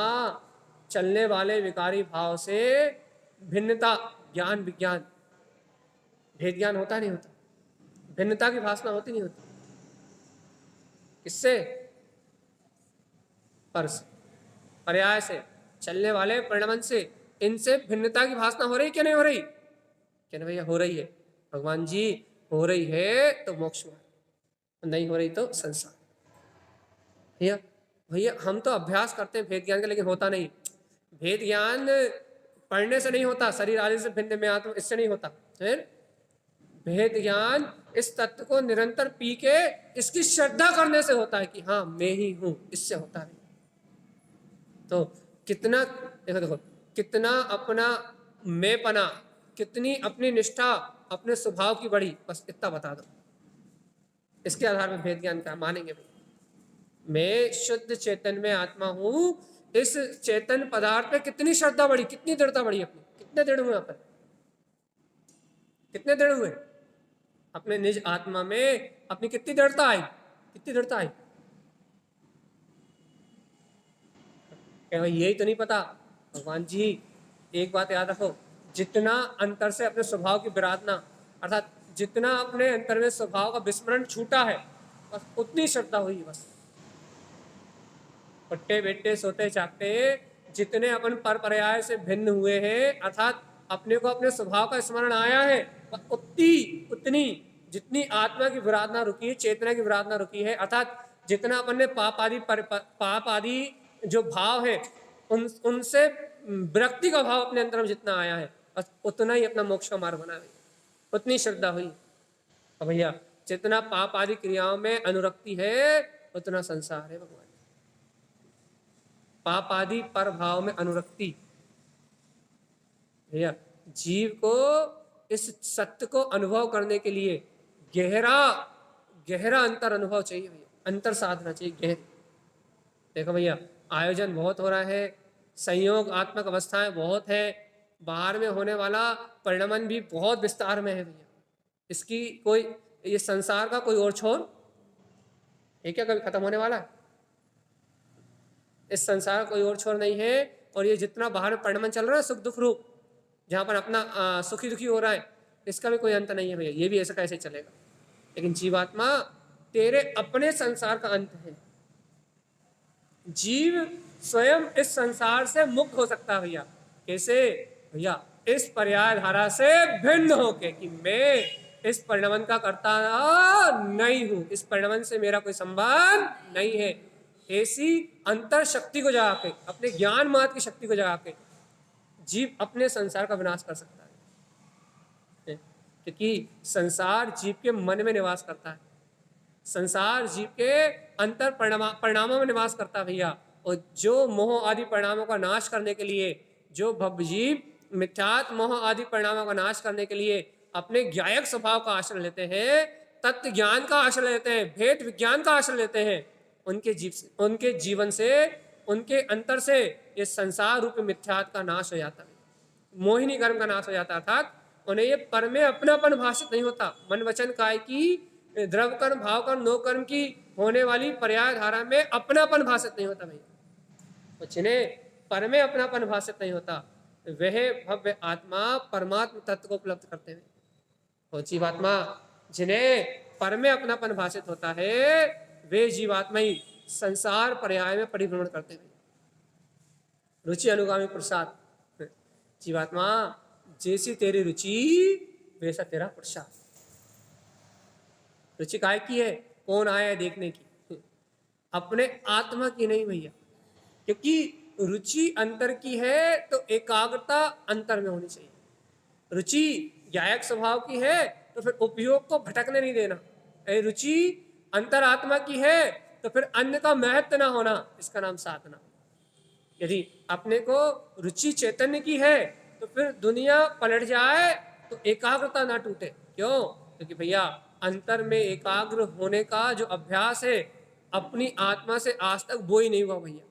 चलने वाले विकारी भाव से भिन्नता, ज्ञान विज्ञान, भेद ज्ञान होता नहीं होता, भिन्नता की भाषा होती नहीं होती। किससे? पर से, पर्याय से, चलने वाले परिणमन से, इनसे भिन्नता की भाषा हो रही क्या नहीं हो रही? क्या नहीं भैया? हो रही है। भगवान जी हो रही है तो मोक्ष मार्ग, नहीं हो रही तो संसार। भैया भैया हम तो अभ्यास करते हैं भेद ज्ञान का, लेकिन होता नहीं। भेद ज्ञान पढ़ने से नहीं होता, शरीर आदि से भिन्न में आत्मा, इससे नहीं होता। फिर भेद ज्ञान इस तत्व को निरंतर पी के इसकी श्रद्धा करने से होता है कि हाँ मैं ही हूं, इससे होता है। तो कितना देखो देखो कितना अपना मैं पना, कितनी अपनी निष्ठा अपने स्वभाव की बढ़ी, बस इतना बता दो। इसके आधार पर भेद ज्ञान का मानेंगे। मैं शुद्ध चेतन में आत्मा हूं, इस चेतन पदार्थ पे कितनी श्रद्धा बढ़ी, कितनी दृढ़ता बढ़ी अपनी, कितने दृढ़ हुए अपन, कितने दृढ़ हुए अपने निज आत्मा में, अपनी कितनी दृढ़ता आई, कितनी दृढ़ता आई। क्या भाई यही तो नहीं पता? भगवान जी एक बात याद रखो, जितना अंतर से अपने स्वभाव की विराधना, अर्थात जितना अपने अंतर में स्वभाव का विस्मरण छूटा है, बस उतनी श्रद्धा हुई। बस उठते बैठते सोते जागते जितने अपन पर पर्याय से भिन्न हुए हैं, अर्थात अपने को अपने स्वभाव का स्मरण आया है, उतनी जितनी आत्मा की विराधना रुकी है, चेतना की विराधना रुकी है, अर्थात जितना अपन ने पाप आदि जो भाव है उनसे विरक्ति का भाव अपने अंतर में जितना आया है, उतना ही अपना मोक्ष का मार्ग बना है, उतनी श्रद्धा हुई। अब भैया जितना पाप आदि क्रियाओं में अनुरक्ति है उतना संसार है भगवान। पाप आदि पर भाव में अनुरक्ति, भैया जीव को इस सत्य को अनुभव करने के लिए गहरा गहरा अंतर अनुभव चाहिए भैया, अंतर साधना चाहिए गहरी। देखो भैया आयोजन बहुत हो रहा है, संयोग आत्मक अवस्थाएं बहुत है, बाहर में होने वाला परिणमन भी बहुत विस्तार में है भैया। इसकी कोई, ये संसार का कोई और छोर है क्या कभी खत्म होने वाला है? इस संसार का कोई और छोर नहीं है। और ये जितना बाहर में परिणमन चल रहा है सुख दुख रूप, जहाँ पर अपना सुखी दुखी हो रहा है, इसका भी कोई अंत नहीं है भैया, ये भी ऐसा कैसे चलेगा। लेकिन जीवात्मा तेरे अपने संसार का अंत है। जीव स्वयं इस संसार से मुक्त हो सकता है भैया। कैसे भैया? इस पर्याय धारा से भिन्न होके कि मैं इस परिणमन का कर्ता नहीं हूं, इस परिणमन से मेरा कोई संबंध नहीं है। ऐसी अंतर शक्ति को जगा के, अपने ज्ञान मात्र की शक्ति को जगा के जीव अपने संसार का विनाश कर सकता है, क्योंकि संसार जीव के मन में निवास करता है, संसार जीव के अंतर परिणामों में निवास करता है भैया। और जो मोह आदि परिणामों का नाश करने के लिए, जो भवजीव मिथ्यात्व मोह आदि परिणामों का नाश करने के लिए अपने ज्ञायक स्वभाव का आश्रय लेते हैं, तत्व ज्ञान का आश्रय लेते हैं, भेद विज्ञान का आश्रय लेते हैं, उनके जीवन से, उनके अंतर से ये संसार रूप मिथ्यात्व का नाश हो जाता है, मोहिनी कर्म का नाश हो जाता है। अर्थात उन्हें ये पर में अपनापन भाषित नहीं होता। मन वचन काय की द्रव कर्म भाव कर्म नो कर्म की होने वाली पर्याय धारा में अपनापन भाषित नहीं होता भैया। जिन्हें पर में अपनापन भाषित नहीं होता वह भव्य आत्मा परमात्म तत्व को उपलब्ध करते हैं। और जीवात्मा जिन्हें पर में अपनापन भाषित होता है वे जीवात्मा ही संसार पर्याय में परिभ्रमण करते हैं। रुचि अनुगामी प्रसाद, जीवात्मा जैसी तेरी रुचि वैसा तेरा प्रसाद। रुचि काय की है? कौन आया है देखने की, अपने आत्मा की नहीं भैया। क्योंकि रुचि अंतर की है तो एकाग्रता अंतर में होनी चाहिए। रुचि ज्ञायक स्वभाव की है तो फिर उपयोग को भटकने नहीं देना। रुचि अंतर आत्मा की है तो फिर अन्य का महत्व ना होना, इसका नाम साधना। यदि अपने को रुचि चैतन्य की है तो फिर दुनिया पलट जाए तो एकाग्रता ना टूटे। क्यों? क्योंकि भैया अंतर में एकाग्र होने का जो अभ्यास है अपनी आत्मा से आज तक वो ही नहीं हुआ भैया।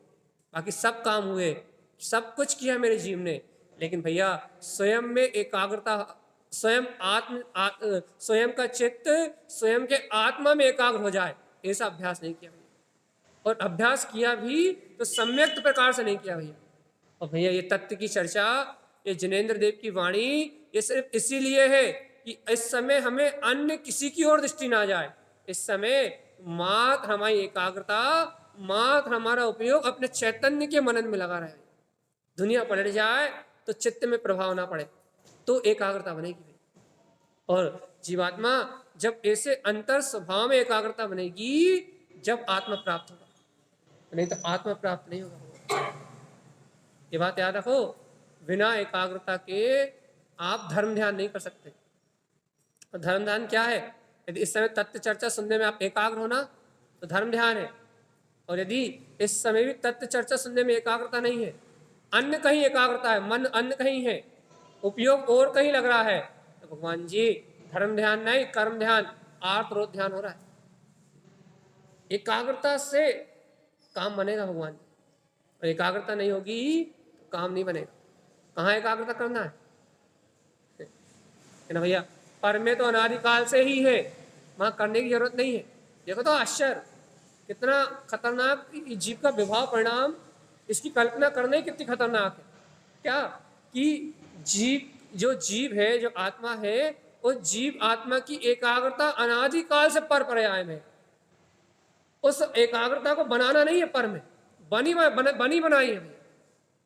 बाकी सब काम हुए, सब कुछ किया मेरे जीव ने, लेकिन भैया स्वयं में एकाग्रता, स्वयं का चित्त स्वयं के आत्मा में एकाग्र हो जाए, ऐसा अभ्यास नहीं किया भैया। और अभ्यास किया भी तो सम्यक प्रकार से नहीं किया भैया। और भैया ये तत्व की चर्चा, ये जिनेंद्र देव की वाणी ये सिर्फ इसीलिए है कि इस समय हमें अन्य किसी की ओर दृष्टि ना जाए। इस समय मात्र हमारी एकाग्रता, मात्र हमारा उपयोग अपने चैतन्य के मनन में लगा रहे। दुनिया पलट जाए तो चित्त में प्रभाव ना पड़े तो एकाग्रता बनेगी। और जीवात्मा जब ऐसे अंतर स्वभाव में एकाग्रता बनेगी जब आत्मा प्राप्त होगा, नहीं तो आत्मा प्राप्त नहीं होगा। ये बात याद रखो, बिना एकाग्रता के आप धर्म ध्यान नहीं कर सकते। और धर्म ध्यान क्या है? यदि इस समय तत्व चर्चा सुनने में आप एकाग्र होना तो धर्म ध्यान है। और यदि इस समय भी तत्व चर्चा सुनने में एकाग्रता नहीं है, अन्य कहीं एकाग्रता है, मन अन्य कहीं है, उपयोग और कहीं लग रहा है, तो भगवान जी धर्म ध्यान नहीं, कर्म ध्यान, आर्त रोध ध्यान हो रहा है। एकाग्रता से काम बनेगा भगवान, और एकाग्रता नहीं होगी तो काम नहीं बनेगा। कहाँ एकाग्रता करना है ना भैया? पर में तो अनादिकाल से ही है, वहां करने की जरूरत नहीं है। देखो तो आश्चर्य, कितना खतरनाक जीव का विभाव परिणाम, इसकी कल्पना करना ही कितनी खतरनाक है। क्या कि जो जीव है, जो आत्मा है, वो जीव आत्मा की एकाग्रता अनादिकाल से पर पर्याय में, उस एकाग्रता को बनाना नहीं है, पर में बनी बनाई है।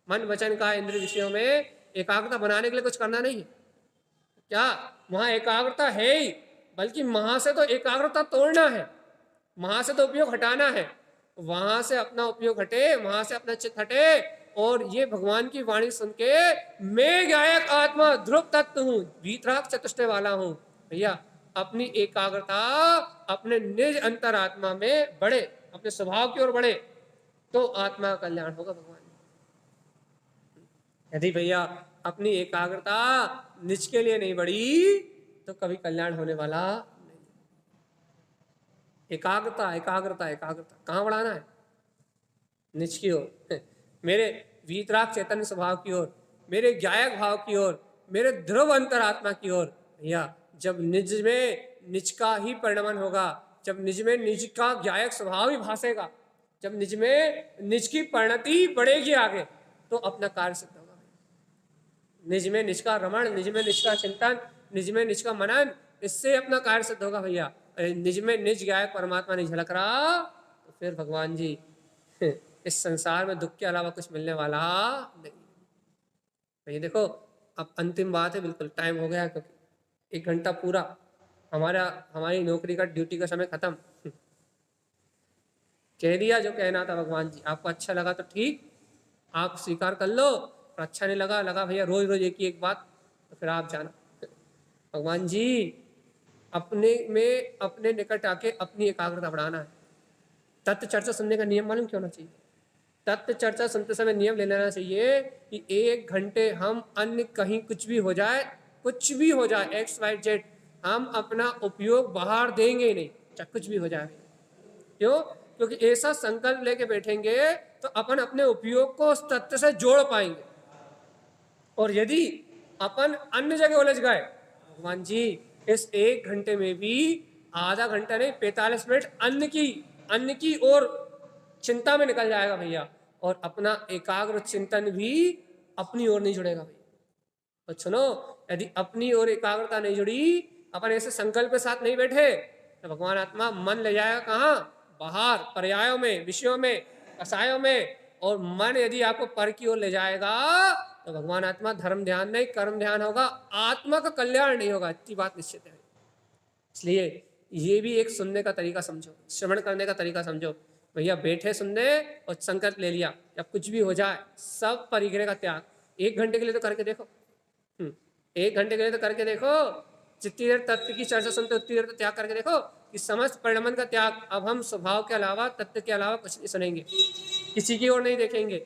मन वचन का इंद्रिय विषयों में एकाग्रता बनाने के लिए कुछ करना नहीं है। क्या वहां एकाग्रता है ही, बल्कि वहां से तो एकाग्रता तोड़ना है, वहां से तो उपयोग हटाना है, वहां से अपना उपयोग हटे, वहां से अपना चित्त हटे और ये भगवान की वाणी सुन के मैं गायक आत्मा ध्रुव तत्व हूं, वीतराग चतुष्टय वाला हूं। भैया अपनी एकाग्रता अपने निज अंतरात्मा में बढ़े, अपने स्वभाव की ओर बढ़े, तो आत्मा का कल्याण होगा भगवान। यदि भैया अपनी एकाग्रता निज के लिए नहीं बढ़ी तो कभी कल्याण होने वाला नहीं। एकाग्रता एकाग्रता एकाग्रता कहाँ बढ़ाना है? निज की ओर, मेरे वीतराग चैतन्य स्वभाव की ओर, मेरे गायक भाव की ओर, मेरे ध्रुव अंतरात्मा की ओर। भैया जब निज में निज का ही परिणमन होगा, जब निज में निज का गायक स्वभाव ही भासेगा, जब निज में निज की परिणति बढ़ेगी आगे, तो अपना कार्य सिद्ध होगा। निज में निज का रमण, निज में निज का चिंतन, निज में निज का मनन, इससे अपना कार्य सिद्ध होगा भैया। निज में निज गायक परमात्मा नहीं झलक रहा तो फिर भगवान जी इस संसार में दुख के अलावा कुछ मिलने वाला नहीं। भैया देखो अब अंतिम बात है, बिल्कुल टाइम हो गया, क्योंकि 1 घंटा पूरा हमारी नौकरी का ड्यूटी का समय खत्म। कह दिया जो कहना था भगवान जी। आपको अच्छा लगा तो ठीक, आप स्वीकार कर लो, और अच्छा नहीं लगा भैया रोज रोज एक ही एक बात, तो फिर आप जाना। भगवान जी अपने में अपने निकट आके अपनी एकाग्रता बढ़ाना है। तत्व चर्चा सुनने का नियम मालूम क्यों होना चाहिए? तत्व चर्चा सुनते समय नियम ले लेना चाहिए कि 1 घंटे हम अन्य कहीं कुछ भी हो जाए, कुछ भी हो जाए, XYZ, हम अपना उपयोग बाहर देंगे ही नहीं, चाहे कुछ भी हो जाए। क्यों? क्योंकि ऐसा संकल्प लेके बैठेंगे तो अपन अपने उपयोग को उस तत्व से जोड़ पाएंगे। और यदि अपन अन्य जगह उलझ गए, भगवान जी इस 1 घंटे में भी आधा घंटा नहीं 45 मिनट अन्य की और चिंता में निकल जाएगा भैया, और अपना एकाग्र चिंतन भी अपनी ओर नहीं जुड़ेगा भैया। और सुनो, यदि अपनी ओर एकाग्रता नहीं जुड़ी, अपन ऐसे संकल्प के साथ नहीं बैठे, तो भगवान आत्मा मन ले जाएगा कहाँ? बाहर, पर्यायों में, विषयों में, कसायों में। और मन यदि आपको पर की ओर ले जाएगा तो भगवान आत्मा धर्म ध्यान नहीं कर्म ध्यान होगा, आत्मा का कल्याण नहीं होगा। इतनी बात निश्चित है। इसलिए ये भी एक सुनने का तरीका समझो, श्रवण करने का तरीका समझो। भैया बैठे सुनने और संकल्प ले लिया, जब कुछ भी हो जाए सब परिग्रह का त्याग 1 घंटे के लिए तो करके देखो। 1 घंटे के लिए तो करके देखो, जितनी देर तत्व की चर्चा सुनते उतनी देर तो त्याग करके देखो कि समस्त परिणमन का त्याग। अब हम स्वभाव के अलावा, तत्व के अलावा कुछ नहीं सुनेंगे, किसी की ओर नहीं देखेंगे,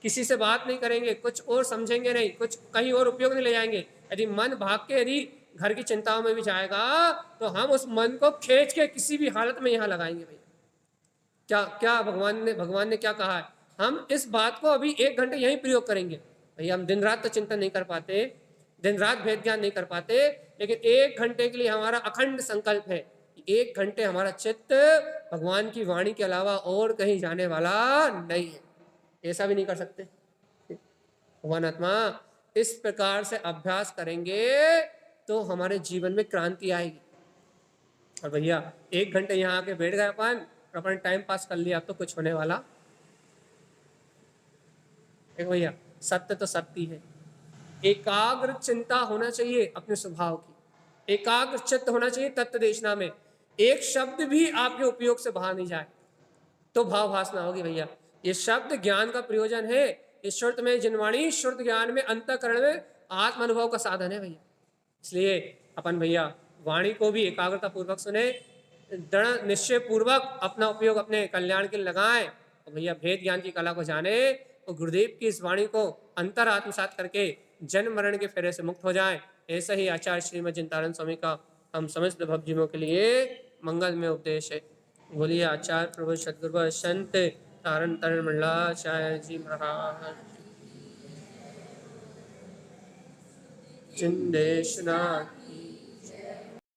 किसी से बात नहीं करेंगे, कुछ और समझेंगे नहीं, कुछ कहीं और उपयोग नहीं ले जाएंगे। यदि मन भाग के यदि घर की चिंताओं में भी जाएगा तो हम उस मन को खींच के किसी भी हालत में यहाँ लगाएंगे। भैया क्या क्या भगवान ने क्या कहा है? हम इस बात को अभी 1 घंटे यहीं प्रयोग करेंगे। भैया हम दिन रात तो चिंतन नहीं कर पाते, दिन रात भेद ज्ञान नहीं कर पाते, लेकिन 1 घंटे के लिए हमारा अखंड संकल्प है, 1 घंटे हमारा चित्त भगवान की वाणी के अलावा और कहीं जाने वाला नहीं है। ऐसा भी नहीं कर सकते। भगवान आत्मा इस प्रकार से अभ्यास करेंगे तो हमारे जीवन में क्रांति आएगी। और भैया 1 घंटे यहाँ आके बैठ गए अपन टाइम पास कर लिया, अब तो कुछ होने वाला। देखो भैया सत्य तो सत्य है, एकाग्र चिंता होना चाहिए अपने स्वभाव की, एकाग्र चित्त होना चाहिए तत्व देशना में। एक शब्द भी आपके उपयोग से बाहर नहीं जाए तो भाव भासना होगी। भैया ये शब्द ज्ञान का प्रयोजन है, इस श्रुत में जिनवाणी शुद्ध ज्ञान में अंतःकरण में आत्म अनुभव का साधन है भैया। इसलिए अपन भैया वाणी को भी एकाग्रता पूर्वक सुने, दृढ़ निश्चय पूर्वक अपना उपयोग अपने कल्याण के लिए लगाएं, और भैया भेद ज्ञान की कला को जाने और गुरुदेव की इस वाणी को अंतर आत्मसात करके जन्म मरण के फेरे से मुक्त हो जाएं। ऐसा ही आचार्य श्रीमद चिंतानंद स्वामी का हम समस्त भक्तजनों के लिए मंगल में उपदेश है। बोलिए आचार्य प्रभु सदगुरु संत तारण तरण मंडलाचार्य जी महाराज चिंदेशनाथ